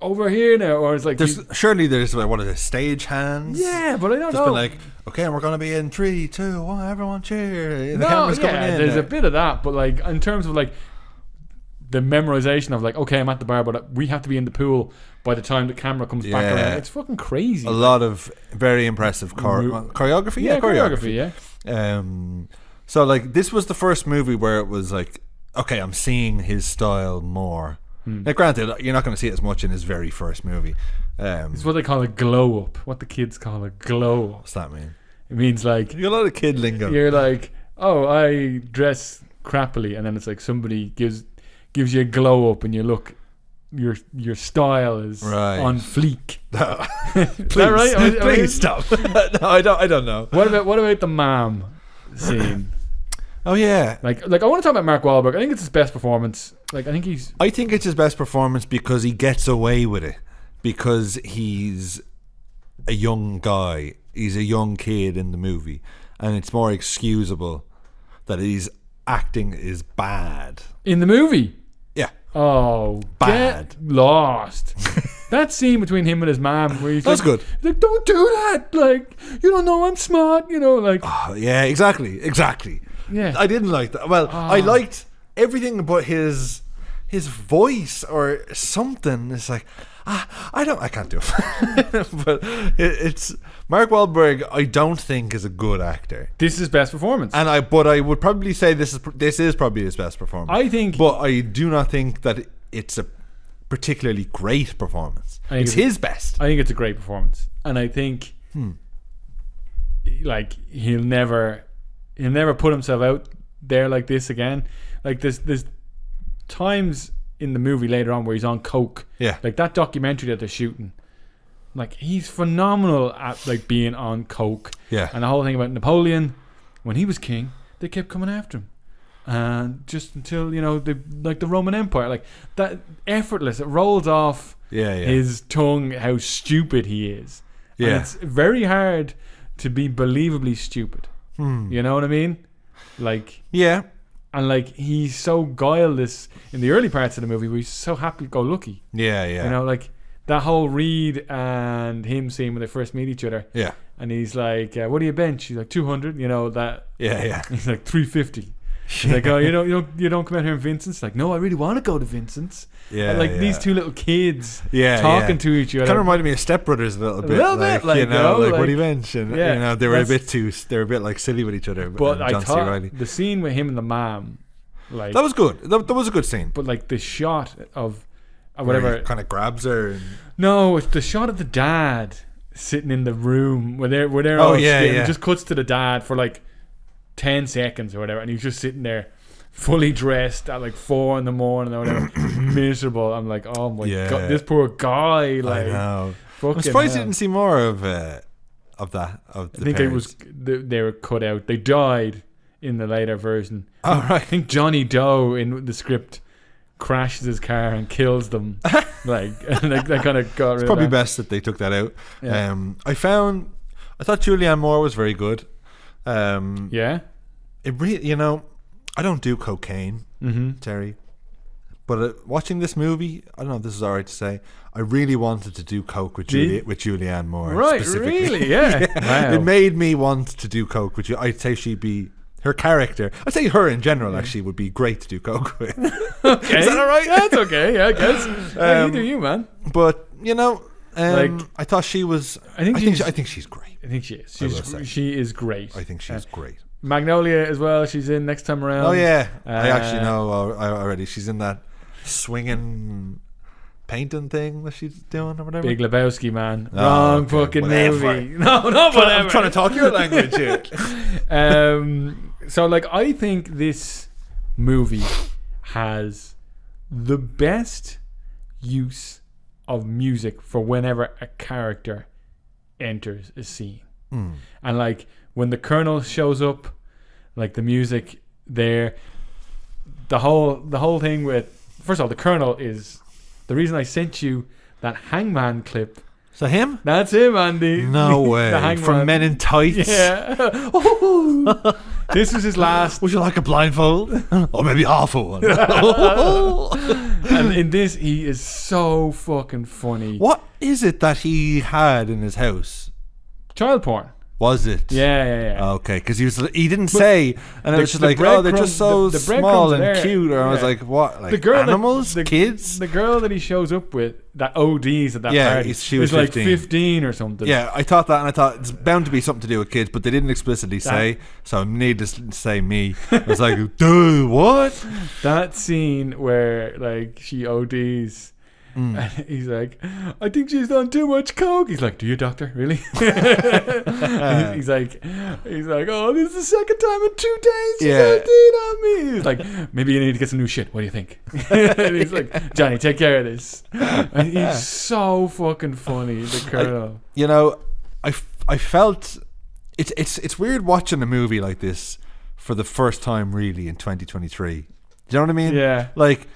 over here now, or is like surely there's like what is it, stage hands? Yeah, but I don't know. Been like, okay, we're gonna be in 3, 2, 1, everyone cheer. The camera's coming in. There's a bit of that, but like in terms of like the memorization of like, okay, I'm at the bar, but we have to be in the pool by the time the camera comes back around. It's fucking crazy. A lot of very impressive choreography. Yeah, choreography. Yeah. So like this was the first movie where it was like, okay, I'm seeing his style more. Now, granted, you're not going to see it as much in his very first movie. It's what they call a glow up. What the kids call a glow up. What's that mean? It means like you got a lot of kid lingo. You're like, oh, I dress crappily, and then it's like somebody gives you a glow up, and you look. Your style is on fleek. No. Please, is that right? Please stop. No, I don't know. What about the mom scene? Oh yeah, like I want to talk about Mark Wahlberg. I think it's his best performance. Like I think it's his best performance because he gets away with it because he's a young guy. He's a young kid in the movie, and it's more excusable that his acting is bad in the movie. Yeah. Oh, bad. Get lost. That scene between him and his mom where he's that's like, good. He's like, don't do that. Like, you don't know I'm smart. You know, like. Oh, yeah, exactly. Yeah. I didn't like that. Well, I liked everything but his voice or something. It's like, I can't do it. But it's Mark Wahlberg. I don't think is a good actor. This is his best performance, but I would probably say this is probably his best performance. I think, but I do not think that it's a particularly great performance. It's his best. I think it's a great performance, and I think like he'll never put himself out there like this again. Like there's times in the movie later on where he's on coke. Yeah. Like that documentary that they're shooting. Like he's phenomenal at like being on coke. Yeah. And the whole thing about Napoleon, when he was king, they kept coming after him. And just until, you know, the Roman Empire, like that effortless, it rolls off his tongue how stupid he is. Yeah. And it's very hard to be believably stupid. You know what I mean? Like, yeah. And like he's so guileless in the early parts of the movie where he's so happy-go-lucky. Yeah, yeah. You know, like that whole Reed and him scene when they first meet each other. Yeah. And he's like, what do you bench? He's like 200, you know, that. Yeah, yeah. He's like 350. He's like, oh, you don't come out here in Vincent's? Like, no, I really want to go to Vincent's. Yeah. And like these two little kids talking talking to each other. Kind of reminded me of Step Brothers a little bit. Like, you know, like like, what do you mention? Yeah, you know, they were a bit like silly with each other. But I John C. thought Reilly. the scene with him and the mom, like that was good. That was a good scene. But like the shot of Where whatever he kind of grabs her. No, it's the shot of the dad sitting in the room where they're Oh, all yeah, sitting. yeah. It just cuts to the dad for like 10 seconds or whatever, and he's just sitting there fully dressed at like 4 a.m. or whatever, miserable. I'm like, oh my god, this poor guy. Like, I know. I'm I'm surprised you didn't see more of that. I think it was they were cut out. They died in the later version. Oh, right. I think Johnny Doe in the script crashes his car and kills them. Like they kind of got rid It's of probably that. best that they took that out. Yeah. I thought Julianne Moore was very good. Yeah. It really, you know, I don't do cocaine, Terry. But watching this movie, I don't know if this is alright to say, I really wanted to do coke with Julianne Moore. Right, specifically. really? Yeah. Wow. It made me want to do coke with you. I'd say she'd be, her character, I'd say her in general actually would be great to do coke with. Okay. Is that alright? That's okay, yeah, I guess. Yeah, you do you, man. But, you know, Like, I thought she was, I think she's great. I think she is. say. She is great. I think she's great. Magnolia as well, she's in next time around. Oh yeah, I actually know already. She's in that swinging painting thing that she's doing or whatever. Big Lebowski, man. Oh, Wrong okay, fucking whatever. movie. No, whatever. I'm trying to talk your language here. So like I think this movie has the best use of music for whenever a character enters a scene. And like when the Colonel shows up, like the music there, the whole thing with, first of all, the Colonel is the reason I sent you that Hangman clip. So him? That's him, Andy. No The way. Hangman. From Men in Tights. Yeah. This was his last. Would you like a blindfold? Or maybe half of one. And in this, he is so fucking funny. What is it that he had in his house? Child porn. Was it? Yeah. Okay, because he didn't say, and it was just like, oh, they're just so the small and breadcrumbs are cute. Or there. I was Yeah. like, what? Like The girl animals, that, kids? The girl that he shows up with that ODs at that Yeah, party. she was is like 15. 15 or something. Yeah, I thought that, and I thought it's bound to be something to do with kids, but they didn't explicitly say. So needless to say, me, I was like, dude, what? That scene where like she ODs. And he's like, I think she's done too much coke. He's like, do you, doctor? Really? And he's like, oh, this is the second time in 2 days she's OD'd on me. He's like, maybe you need to get some new shit. What do you think? And he's like, Johnny, take care of this. And he's so fucking funny, the Colonel. You know, I felt it's weird watching a movie like this for the first time really in 2023. Do you know what I mean? Yeah. Like,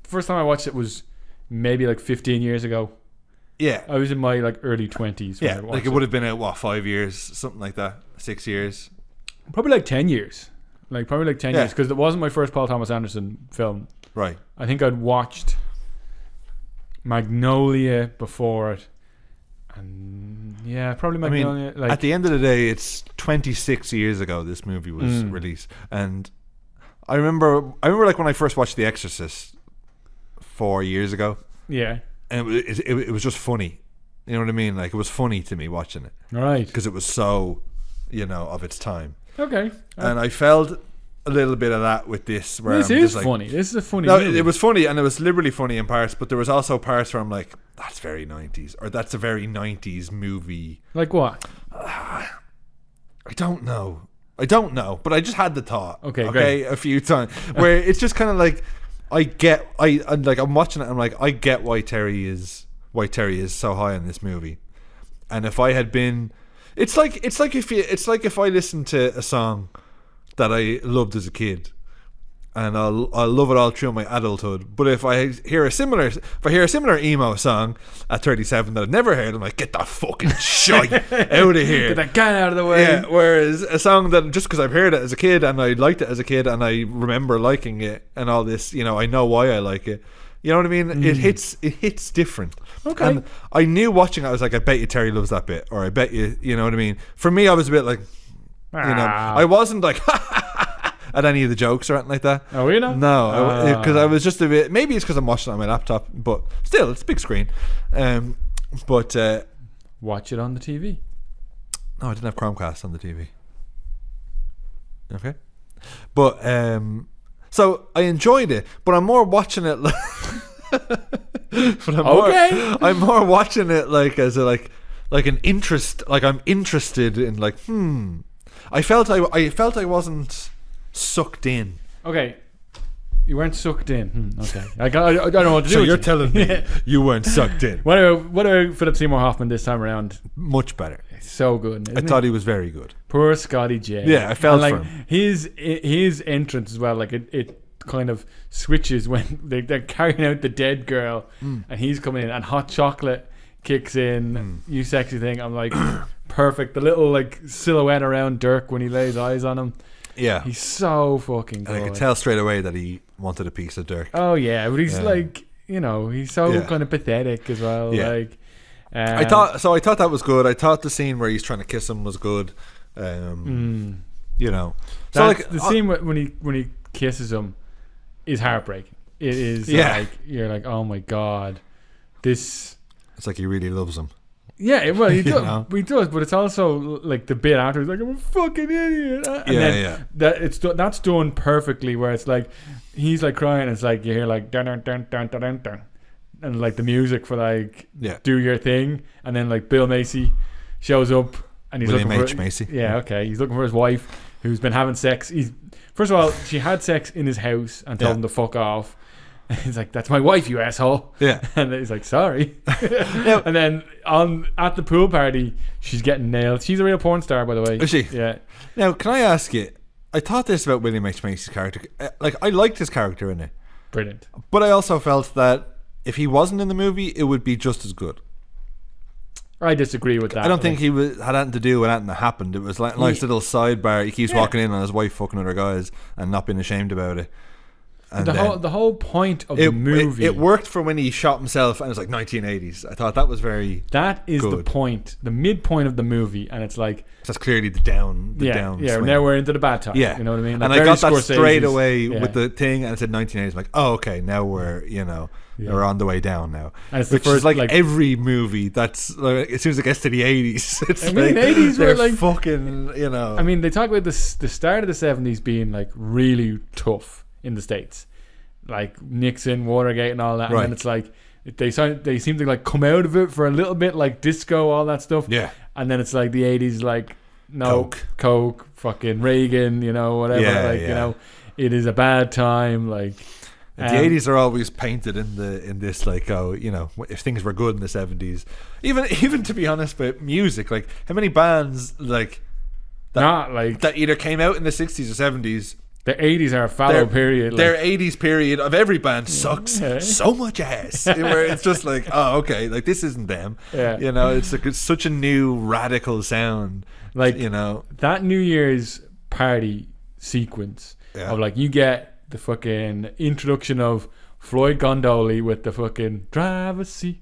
first time I watched it was maybe like 15 years ago. Yeah. I was in my like early 20s. Yeah, like it would have been 5 years, something like that, 6 years. Probably like 10 years. Like probably like 10 years, because it wasn't my first Paul Thomas Anderson film. Right. I think I'd watched Magnolia before it. And yeah, probably Magnolia. I mean, at the end of the day, it's 26 years ago this movie was released. And I remember like when I first watched The Exorcist 4 years ago. Yeah. And it was just funny. You know what I mean? Like, it was funny to me watching it. Right. Because it was so, of its time. Okay. And I felt a little bit of that with this. Where This I'm is just like, funny. This is a funny No, movie. it was funny, and it was liberally funny in parts, but there was also parts where I'm like, that's very 90s. Or that's a very 90s movie. Like what? I don't know. But I just had the thought. Okay, great. A few times. Where it's just kind of like, I'm watching it. I'm like, I get why Terry is so high on this movie. And if I had been, it's like if I listened to a song that I loved as a kid, and I'll love it all through my adulthood. But if I hear a similar emo song at 37 that I've never heard, I'm like, get that fucking shite out of here. Get that guy out of the way. Yeah. Whereas a song that just because I've heard it as a kid and I liked it as a kid and I remember liking it and all this, you know, I know why I like it. You know what I mean? It hits different. Okay. And I knew watching it, I was like, I bet you Terry loves that bit, or I bet you know what I mean? For me, I was a bit like, you know, I wasn't like at any of the jokes or anything like that. Oh, you know? No, because I was just a bit. Maybe it's because I'm watching it on my laptop, but still, it's a big screen. But watch it on the TV. No, I didn't have Chromecast on the TV. Okay, but so I enjoyed it, but I'm more watching it. I'm more watching it like as a like an interest. Like I'm interested in like I felt I wasn't sucked in. Okay, you weren't sucked in. Okay, I don't know what to do. So with you're you. telling me you weren't sucked in? What about Philip Seymour Hoffman this time around? Much better. So good. I thought he was very good. Poor Scotty J. Yeah, I felt like for him. His entrance as well. Like it kind of switches when they're carrying out the dead girl, and he's coming in, and Hot Chocolate kicks in. You sexy thing. I'm like, perfect. The little like silhouette around Dirk when he lays eyes on him. Yeah, he's so fucking good. And I could tell straight away that he wanted a piece of Dirk. Oh yeah, but he's like, you know, he's so kind of pathetic as well. Yeah. Like, I thought that was good. I thought the scene where he's trying to kiss him was good. You know, so like the scene when he kisses him is heartbreaking. It is like you're like, oh my god, this. It's like he really loves him. Yeah, well, he does. know? He does, but it's also like the bit after. He's like, I'm a fucking idiot. And then that's done perfectly. Where it's like he's like crying. And it's like you hear like dun dun dun dun dun dun, dun, and like the music for like do your thing, and then like Bill Macy shows up and he's William looking H. for Macy. Yeah, okay. He's looking for his wife who's been having sex. First of all, she had sex in his house and told him to fuck off. And he's like, "That's my wife, you asshole." Yeah, and he's like, "Sorry." And then at the pool party, she's getting nailed. She's a real porn star, by the way. Is she? Yeah. Now, can I ask you? I thought this about William H. Macy's character. Like, I liked his character in it. Brilliant. But I also felt that if he wasn't in the movie, it would be just as good. I disagree with that. I don't think he had anything to do with anything that happened. It was like a nice little sidebar. He keeps walking in on his wife fucking other guys and not being ashamed about it. And the whole point of the movie, it worked for when he shot himself, and it was like 1980s. I thought that was very. That is good. The point, the midpoint of the movie, and it's like that's clearly the down. Yeah. Swing. Now we're into the bad time. Yeah, you know what I mean. Like, and I got that straight away with the thing, and it said 1980s. I'm like, oh, okay, now we're we're on the way down now. And it's which the first, is like every movie that's like, as soon as it gets to the 80s, it's I mean, like 80s they're were like fucking. You know, I mean, they talk about the start of the 70s being like really tough in the States. Like Nixon, Watergate, and all that, and then it's like they seem to like come out of it for a little bit, like disco, all that stuff. Yeah, and then it's like the 80s, like Coke, fucking Reagan, whatever. You know, it is a bad time. Like the 80s are always painted in this like if things were good in the 70s, even to be honest, with music, like how many bands that either came out in the 60s or 70s. The 80s are a fallow period. Their 80s period of every band sucks so much ass. Where it's just like, oh, okay, like this isn't them. Yeah. It's like it's such a new radical sound. Like that New Year's party sequence of like you get the fucking introduction of Floyd Gondoli with the fucking driver's seat.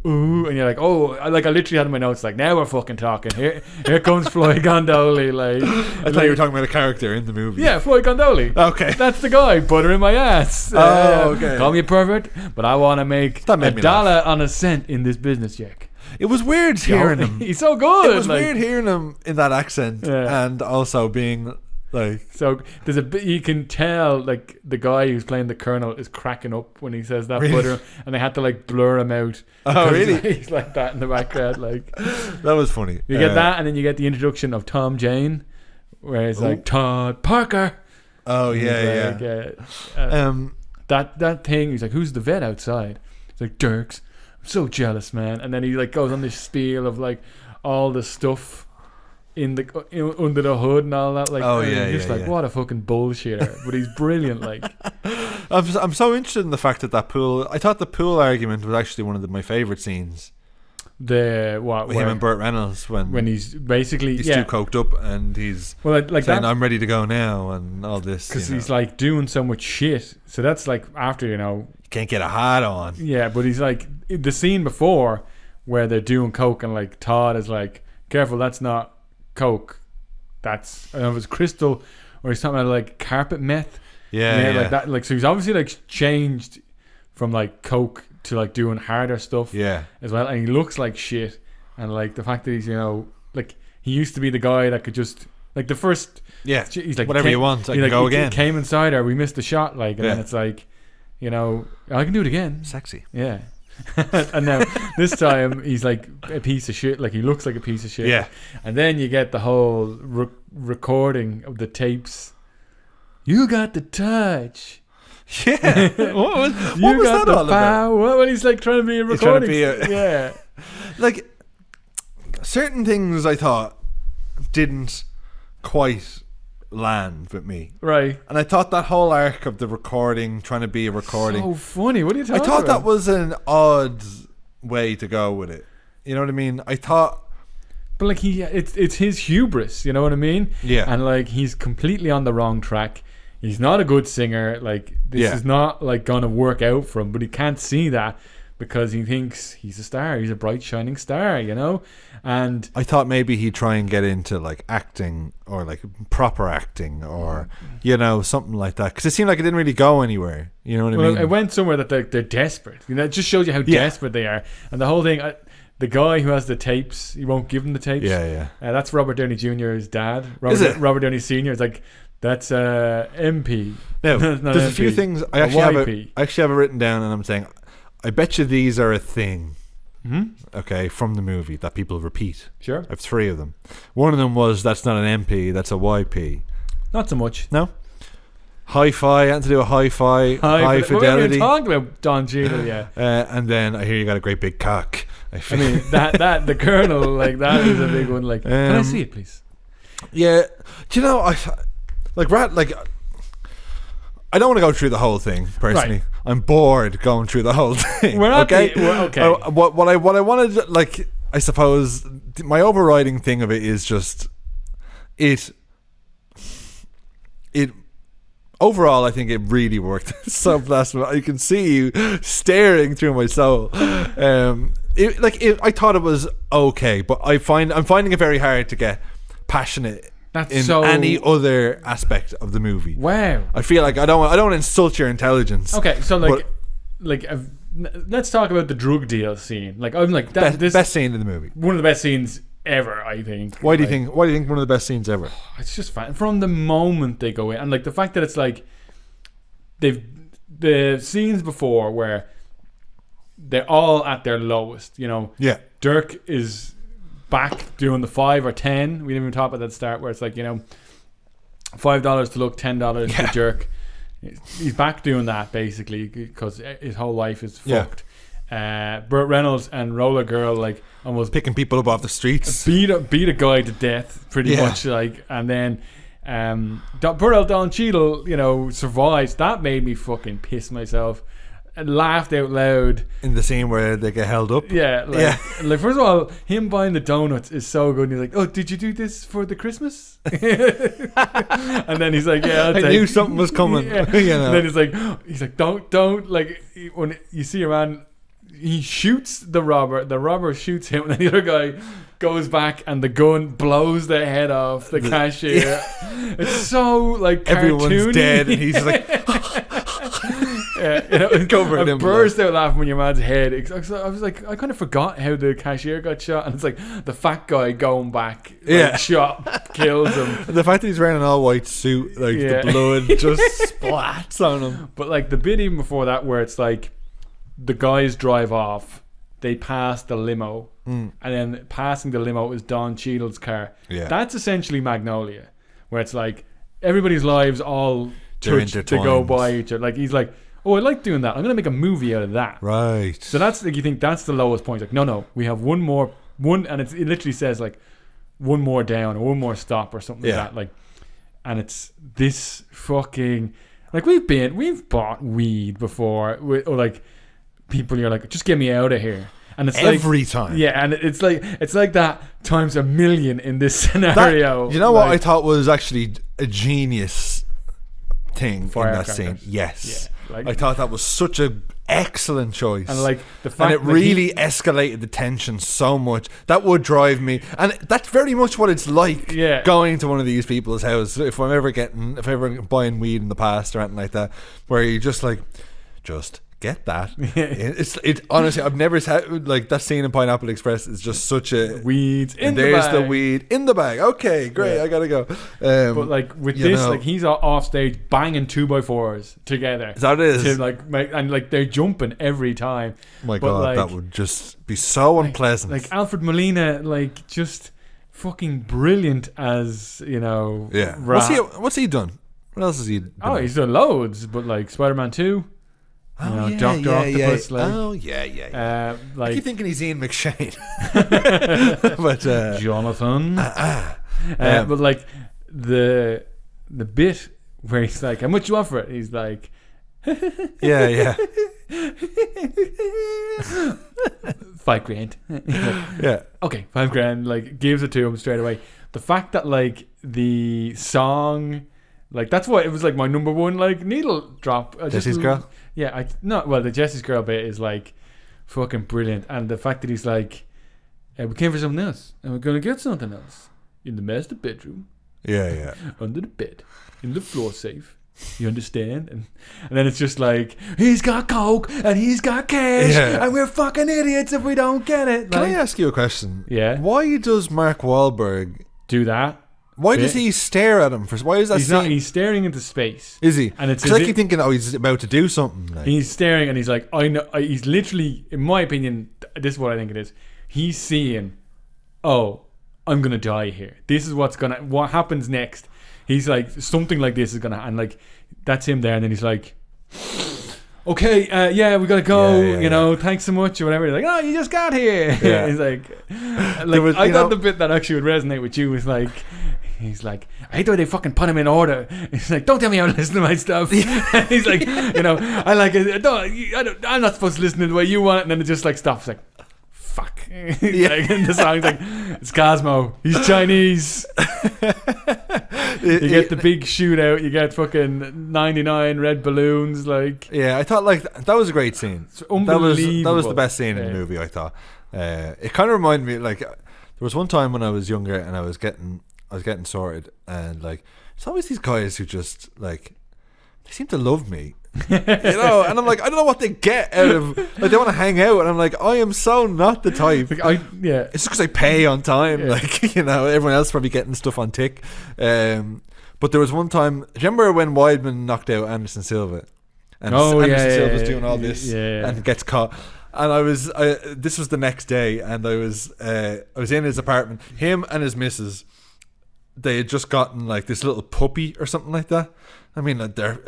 Ooh, and you're like, oh, I literally had in my notes like, now we're fucking talking. Here comes Floyd Gondoli. Like, I thought you were talking about a character in the movie. Yeah, Floyd Gondoli. Okay, that's the guy. Butter in my ass. Okay. Call me a pervert, but I want to make $1 on a cent in this business, Jack. It was weird hearing him. He's so good. It was weird hearing him in that accent, and also being. So there's a bit you can tell like the guy who's playing the colonel is cracking up when he says that butter, and they had to like blur him out. Oh really? He's like that in the background. Like that was funny. You get that, and then you get the introduction of Tom Jane, where it's like Todd Parker. Oh yeah, Like, yeah. that thing. He's like, "Who's the vet outside?" He's like, "Dirks." I'm so jealous, man. And then he like goes on this spiel of like all the stuff under the hood and all that. Like, just like, what a fucking bullshitter. But he's brilliant. Like, I'm so interested in the fact that pool. I thought the pool argument was actually one of my favorite scenes. With him and Burt Reynolds when he's basically he's too coked up and he's like saying, that, "I'm ready to go now," and all this because he's like doing so much shit. So that's like after you can't get a hat on. Yeah, but he's like the scene before where they're doing coke and like Todd is like, "Careful, that's not coke. That's I don't know if it's crystal or he's talking about like carpet meth." Yeah, like that. Like so, he's obviously like changed from like coke to like doing harder stuff. Yeah, as well, and he looks like shit. And like the fact that he's like he used to be the guy that could just like the first he's like whatever you want, I can go again. Came inside her, we missed the shot, like, and then it's like, I can do it again. Sexy. Yeah. And now this time he's like a piece of shit. Like he looks like a piece of shit. Yeah. And then you get the whole recording of the tapes. You got the touch. Yeah. what was that all about? Well, he's like trying to be a recording. Yeah. Like certain things I thought didn't quite land with me. Right. And I thought that whole arc of the recording, trying to be a recording. So funny. What are you talking about? I thought that was an odd way to go with it. You know what I mean? I thought. But like it's his hubris, you know what I mean? Yeah. And like he's completely on the wrong track. He's not a good singer. Like this is not like gonna work out for him, but he can't see that because he thinks he's a star. He's a bright shining star, And I thought maybe he'd try and get into like acting or like proper acting or something like that, because it seemed like it didn't really go anywhere. You know what I mean? It went somewhere that they're desperate. It just shows you how desperate they are. And the whole thing. The guy who has the tapes, he won't give him the tapes. Yeah. That's Robert Downey Jr.'s dad. Robert Downey Sr. It's like, that's MP. Now, there's MP, a few things I actually have it written down, and I'm saying, I bet you these are a thing. Mm-hmm. Okay, from the movie that people repeat. Sure. I have 3 of them. One of them was, that's not an MP, that's a YP. Not so much. No? Hi-fi, had to do a hi-fi, high fidelity. We're talking about Don Cheadle, yeah. And then I hear you got a great big cock. I mean, that the Colonel, like, that is a big one. Like, can I see it, please? Yeah. Do you know, I don't want to go through the whole thing, personally. Right. I'm bored going through the whole thing. We're not okay. What I wanted, like, I suppose, my overriding thing of it is just it overall, I think it really worked. So blasphemous. I can see you staring through my soul. I thought it was okay, but I'm finding it very hard to get passionate any other aspect of the movie. Wow. I feel like I don't want to insult your intelligence. Okay, so let's talk about the drug deal scene. Like, I'm like best scene in the movie. One of the best scenes ever, I think. Why do you think one of the best scenes ever? It's just fun. From the moment they go in, and like the fact that it's like the scenes before where they're all at their lowest, Yeah. Dirk is back doing the 5 or 10. We didn't even talk about that start where it's like, $5 to look, $10 to jerk. He's back doing that basically because his whole life is fucked. Burt Reynolds and Roller Girl like almost picking people up off the streets, beat a guy to death pretty much, like, and then Don Cheadle survives. That made me fucking piss myself and laughed out loud in the scene where they get held up. Like first of all, him buying the donuts is so good, and he's like, "Oh, did you do this for the Christmas?" And then he's like, "Yeah, I knew something was coming." And then he's like, "Don't like." When you see a man, he shoots the robber shoots him, and then the other guy goes back and the gun blows the head off the cashier. It's so like cartoony. Everyone's dead and he's like covered in burst out laughing when your man's head. I was like, I kind of forgot how the cashier got shot, and it's like the fat guy going back, shot kills him. The fact that he's wearing an all white suit, like the blood just splats on him. But like the bit even before that where it's like the guys drive off, they pass the limo, and then passing the limo is Don Cheadle's car. Yeah. That's essentially Magnolia, where it's like everybody's lives all They're touch to go intertwined. by each other. Like he's like, oh, I like doing that. I'm gonna make a movie out of that. Right. So that's like, you think that's the lowest point. Like no, we have one, and it literally says like one more down or one more stop or something like that. Like, and it's this fucking like we've bought weed before, or like people you're like, just get me out of here. And it's every time. Yeah, and it's like that times a million in this scenario. You know what I thought was actually a genius thing in that Firecrackers. scene? Yes. Yeah, like, I thought that was such an excellent choice. and like the fact And it that really escalated the tension so much. That would drive me. And that's very much what it's like going to one of these people's house. If I'm ever buying weed in the past or anything like that, where you just like, just get that. It's honestly, I've never had like that scene in Pineapple Express is just such a weeds in the there's bag. the weed in the bag. Okay, great. I gotta go. But like with this, like he's off stage banging 2x4s together. Is that it is? To like make, and like they're jumping every time. My But God, like, that would just be so unpleasant. Like Alfred Molina, like just fucking brilliant as yeah. What's he done? What else has he done? Oh, he's done loads, but like Spider-Man 2. Dr. Octopus. Like, I keep thinking he's Ian McShane. But Jonathan. But like the bit where he's like, how much you want for it? He's like, yeah. $5,000. Yeah. Okay, $5,000. Like gives it to him straight away. The fact that like the song, like that's what it was like my number one like needle drop. Jesse's Girl. Yeah, the Jesse's Girl bit is like fucking brilliant, and the fact that he's like, we came for something else, and we're gonna get something else in the master bedroom. Yeah. Under the bed, in the floor safe. You understand? And then it's just like, he's got coke and he's got cash, and we're fucking idiots if we don't get it. Can like, I ask you a question? Yeah. Why does Mark Wahlberg do that? Why does he stare at him? Why is that? He's staring into space. Is he? And it's because I keep thinking, he's about to do something. Like. He's staring, and he's like, I know. He's literally, in my opinion, this is what I think it is. He's seeing, oh, I'm gonna die here. This is what happens next. He's like, something like this is gonna, and like, that's him there, and then he's like, okay, we gotta go. Thanks so much or whatever. He's like, oh, you just got here. Yeah. He's like I thought the bit that actually would resonate with you was like. He's like, I hate the way they fucking put him in order. He's like, don't tell me how to listen to my stuff. He's like, I like it. I'm not supposed to listen to the way you want it. And then it just like stops. Like, fuck. Like, and the song's like, it's Cosmo. He's Chinese. You get the big shootout. You get fucking 99 red balloons. Like, yeah, I thought like that was a great scene. It's unbelievable. That was the best scene in the movie. I thought it kind of reminded me like there was one time when I was younger and I was getting sorted, and like it's always these guys who just like they seem to love me. And I'm like, I don't know what they get out of like they want to hang out, and I'm like, I am so not the type. Like, it's just because I pay on time. Like everyone else probably getting stuff on tick. But there was one time, do you remember when Weidman knocked out Anderson Silva, and Anderson Silva's doing all this and gets caught. And this was the next day, and I was in his apartment. Him and his missus, they had just gotten like this little puppy or something like that. I mean, their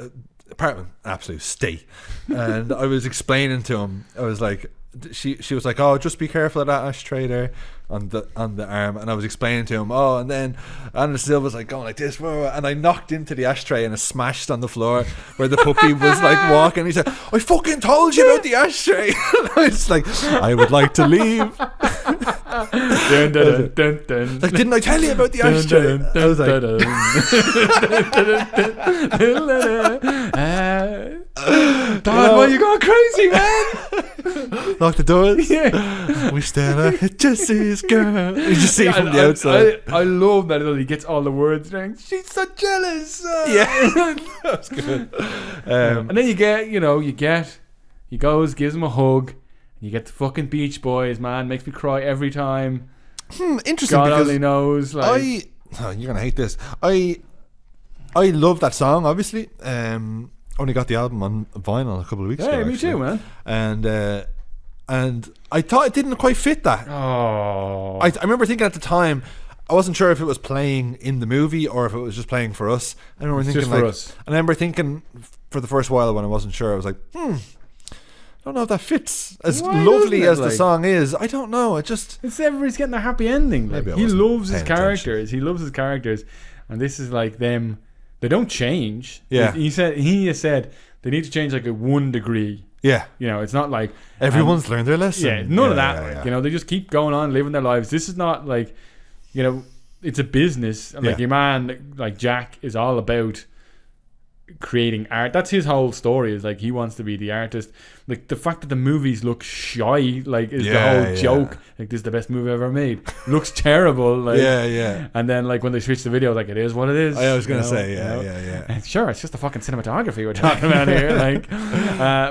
apartment, absolute state. And I was explaining to him, I was like, she was like, oh, just be careful of that ashtray there on the arm. And I was explaining to him, oh, and then Anderson Silva was like going like this, and I knocked into the ashtray and it smashed on the floor where the puppy was like walking. He said, I fucking told you about the ashtray. And I was like, I would like to leave. Dun, dun, dun, dun. Like, didn't I tell you about the ashtray? I was like, Dad, why you going crazy, man? Lock the doors. Yeah. We stand at Jesse's Girl. You just see it from the outside. I love that he gets all the words right. She's so jealous. Yeah. That was good. And then he goes, gives him a hug. You get the fucking Beach Boys, man. Makes me cry every time. Interesting. God only knows. Like, you're gonna hate this. I love that song. Obviously, only got the album on vinyl a couple of weeks ago. Yeah, me too, man. And I thought it didn't quite fit that. Oh, I remember thinking at the time, I wasn't sure if it was playing in the movie or if it was just playing for us. I remember thinking just for us. I remember thinking for the first while when I wasn't sure, I was like, I don't know if that fits as Why lovely doesn't it, as the song is. I don't know. It's everybody's getting a happy ending. Like, Maybe I he wasn't loves his paying attention. characters. He loves his characters, and this is like them. They don't change. Yeah. He has said they need to change like a 1 degree. Yeah. You know, it's not like Everyone's learned their lesson. Yeah, none of that. Yeah, like, yeah. You know, they just keep going on living their lives. This is not like, you know, it's a business. And like Yeah. your man, like Jack, is all about creating art. That's his whole story. Is like he wants to be the artist. Like the fact that the movies look shy, like is the Yeah, whole yeah. joke. Like this is the best movie ever made. Looks terrible. Like, Yeah. And then like when they switch the video, like it is what it is. I was gonna you know, say, you know? yeah. And sure, it's just the fucking cinematography we're talking about here. Like,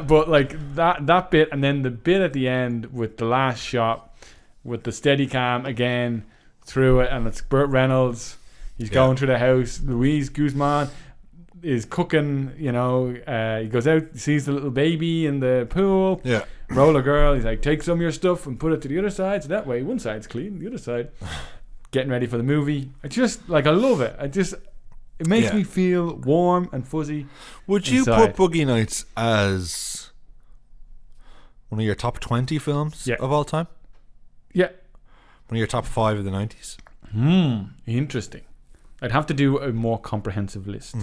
but like that bit, and then the bit at the end with the last shot with the Steadicam again through it, and it's Burt Reynolds. He's going through the house. Louise Guzman is cooking. You know, he goes out, sees the little baby in the pool. Yeah. Roller girl. He's like, take some of your stuff and put it to the other side, so that way one side's clean, the other side. Getting ready for the movie. I just like I love it. It makes me feel warm and fuzzy. Would you inside. put Boogie Nights as one of your top 20 films of all time? Yeah. One of your top 5 of the 90s? Interesting. I'd have to do a more comprehensive list.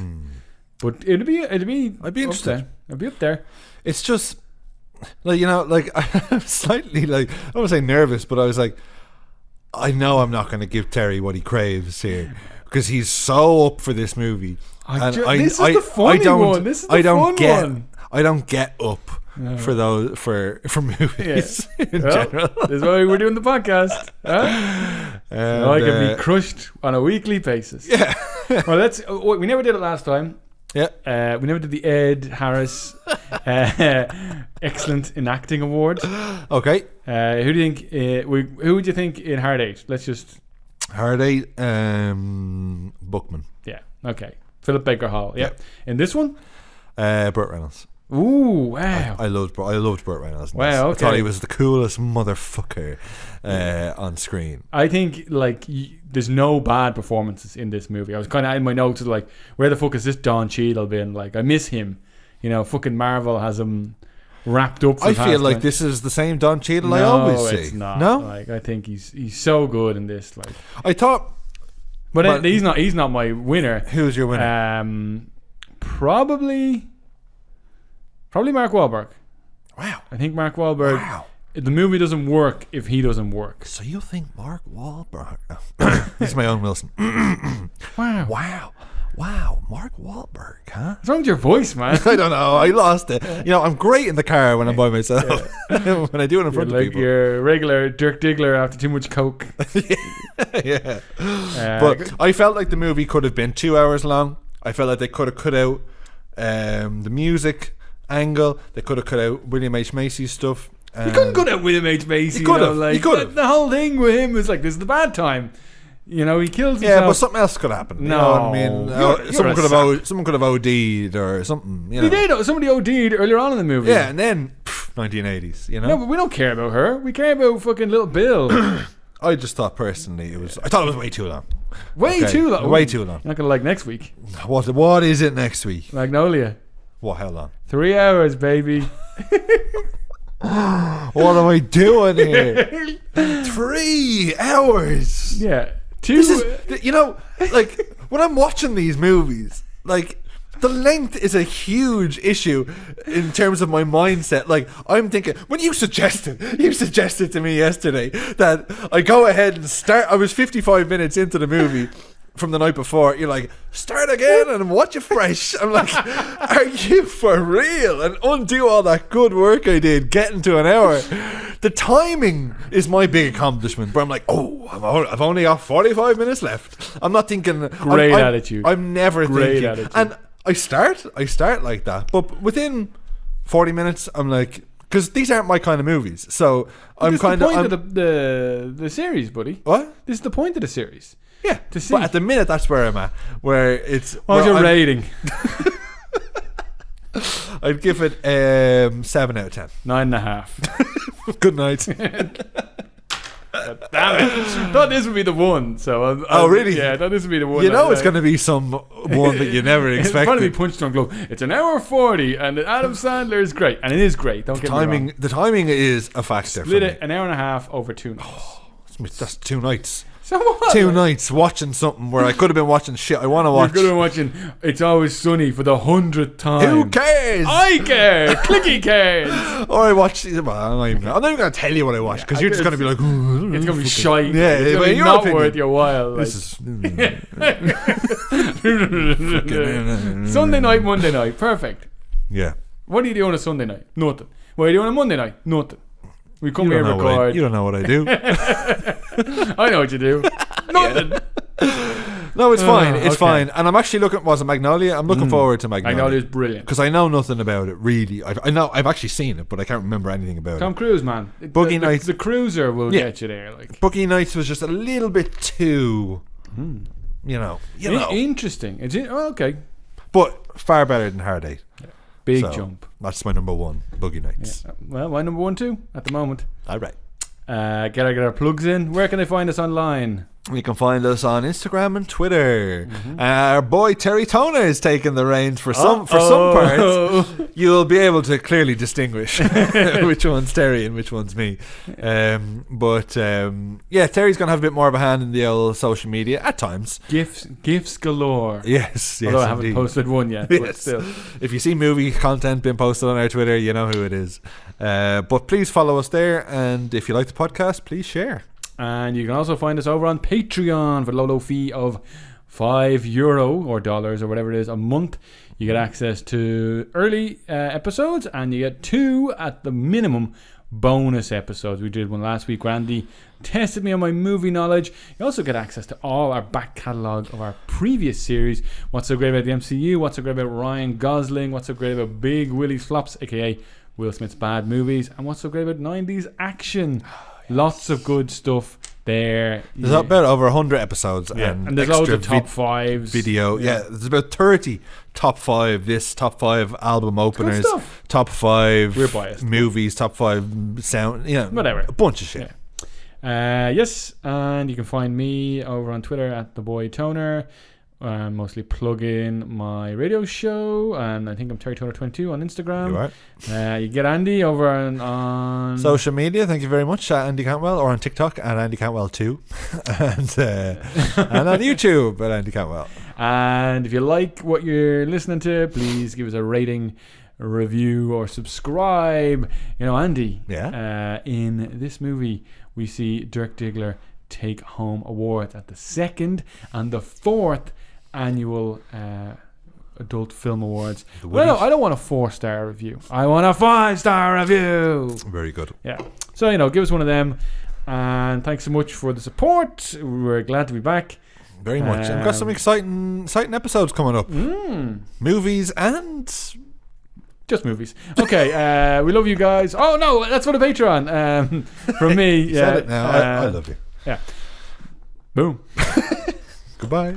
But I'd be I'd be interested. I'd be up there. It's just like, you know, like I'm slightly like, I don't want to say nervous, but I was like, I know I'm not going to give Terry what he craves here because he's so up for this movie. This is the funny one. This is the fun one. I don't get up for those for movies in general. This is why we're doing the podcast. Huh? So I can be crushed on a weekly basis. Yeah. Well, we never did it last time. Yeah. We never did the Ed Harris Excellent in Acting Award. Okay. Who do you think? Who would you think in Hard 8? Let's just Hard 8, Bookman. Yeah. Okay. Philip Baker Hall. Yeah. In this one, Burt Reynolds. Ooh, wow. I loved Burt Reynolds. Wow, I thought okay. he was the coolest motherfucker on screen. I think like there's no bad performances in this movie. I was kind of in my notes like, where the fuck is this Don Cheadle been? Like, I miss him. You know, fucking Marvel has him wrapped up. For I the feel past like time. this is the same Don Cheadle I No, always see. it's not. No, Like, I think he's so good in this. Like, I thought. but he's not my winner. Who's your winner? Probably Mark Wahlberg. Wow. I think Mark Wahlberg. Wow. The movie doesn't work if he doesn't work. So you think Mark Wahlberg? This is my own Wilson. Wow, Mark Wahlberg, huh? What's wrong with your voice, man? I don't know. I lost it. You know, I'm great in the car when I'm by myself. When I do it in front of like people. your regular Dirk Diggler after too much coke. Yeah. But I felt like the movie could have been 2 hours long. I felt like they could have cut out the music angle. They could have cut out William H. Macy's stuff. You couldn't cut out William H. Macy. You could have. Like, You could have. the whole thing with him is like, this is the bad time. You know, he kills himself. Yeah, but something else could happen. You know what I mean? You're Someone a could have sap. someone could have OD'd or something. You know? He did. Somebody OD'd earlier on in the movie. Yeah, and then 1980s. You know. No, but we don't care about her. We care about fucking little Bill. I just thought personally I thought it was way too long. Way Okay, too long. way too long. You're not gonna like next week. What is it next week? Magnolia. What? How long? 3 hours, baby. What am I doing here? 3 hours. Yeah. This is, you know, like when I'm watching these movies, like the length is a huge issue in terms of my mindset. Like I'm thinking, when you suggested to me yesterday that I go ahead and start. I was 55 minutes into the movie from the night before. You're like, start again and watch it fresh. I'm like, are you for real? And undo all that good work I did getting to an hour. The timing is my big accomplishment. But I'm like, I've only got 45 minutes left. I'm not thinking. Great attitude. I'm never Great thinking. attitude. And I start like that. But within 40 minutes, I'm like, because these aren't my kind of movies. So I'm kind of. This is of. the point of the series, buddy. What? This is the point of the series. Yeah, to see. But at the minute, that's where I'm at. Where it's. What's your rating? I'd give it 7 out of 10. 9.5. Good night. Damn it. Thought this would be the one. So Oh, really? Yeah, I thought this would be the one. You know, it's going to be some one that you never It's probably expected. punched on glove. It's an hour 40, and Adam Sandler is great, and it is great. Don't get me wrong. The timing is a factor. Split for it me. an hour and a half over 2 nights. That's 2 nights. So what? 2 nights watching something where I could have been watching shit I want to You're watch. good at watching It's Always Sunny for the 100th time. Who cares? I care. Clicky cares. Or I watched. Well, I'm not even going to tell you what I watched because you're just going to be like, It's gonna be shite. Yeah, it's but gonna be your not opinion. worth your while. Like. This is Sunday night, Monday night, perfect. yeah. What are you doing on a Sunday night? Nothing. What are you doing on a Monday night? Nothing. We come You here don't, know what I, record. you don't know what I do. I know what you do. Nothing. No, it's fine. It's okay. fine. And I'm actually looking. Was it Magnolia? I'm looking forward to I Magnolia. know it is brilliant. Because I know nothing about it really. I know I've actually seen it, but I can't remember anything about Tom it. Cruise, man. Boogie Nights. The cruiser will Yeah. get you there. Like Boogie Nights was just a little bit too, you know, interesting. Okay. but far better than Hard Eight. Big So, jump. That's my number 1. Boogie Nights. Well, my number 1 too at the moment. All right. Get our plugs in. Where can they find us online? You can find us on Instagram and Twitter. Mm-hmm. Our boy Terry Toner is taking the reins for some parts. You'll be able to clearly distinguish which one's Terry and which one's me. Yeah, Terry's going to have a bit more of a hand in the old social media at times. Gifts galore. Yes, Although I haven't indeed. posted one yet, but Yes. still. If you see movie content being posted on our Twitter, you know who it is. But please follow us there, and if you like the podcast, please share. And you can also find us over on Patreon for the low fee of €5 or dollars or whatever it is a month. You get access to early episodes, and you get 2 at the minimum bonus episodes. We did one last week where Andy tested me on my movie knowledge. You also get access to all our back catalogue of our previous series. What's so great about the MCU? What's so great about Ryan Gosling? What's so great about Big Willie's Flops, aka Will Smith's bad movies? And what's so great about 90s action? Lots of good stuff there. There's about over 100 episodes and there's loads of top 5s. Video. Yeah, there's about 30 top 5. This top 5 album openers, stuff. top 5 We're biased. movies, top 5 sound. Yeah, Whatever. a bunch of shit. Yes, and you can find me over on Twitter at @theboytoner. Mostly plug in my radio show, and I think I'm Terry Toner 22 on Instagram. You are. You get Andy over on Social media, thank you very much, at Andy Cantwell, or on TikTok at Andy Cantwell 2, and on YouTube at Andy Cantwell. And if you like what you're listening to, please give us a rating, a review, or subscribe. You know, Andy. Yeah. In this movie, we see Dirk Diggler take home awards at the 2nd and the 4th annual Adult Film Awards. Well, no, I don't want a 4-star review. I want a 5-star review. Very good. Yeah. So, give us one of them. And thanks so much for the support. We're glad to be back. Very much. And we've got some exciting episodes coming up. Movies and just movies. Okay, we love you guys. Oh no, that's for the Patreon. From me. You said it now. I love you. Yeah. Boom. Goodbye.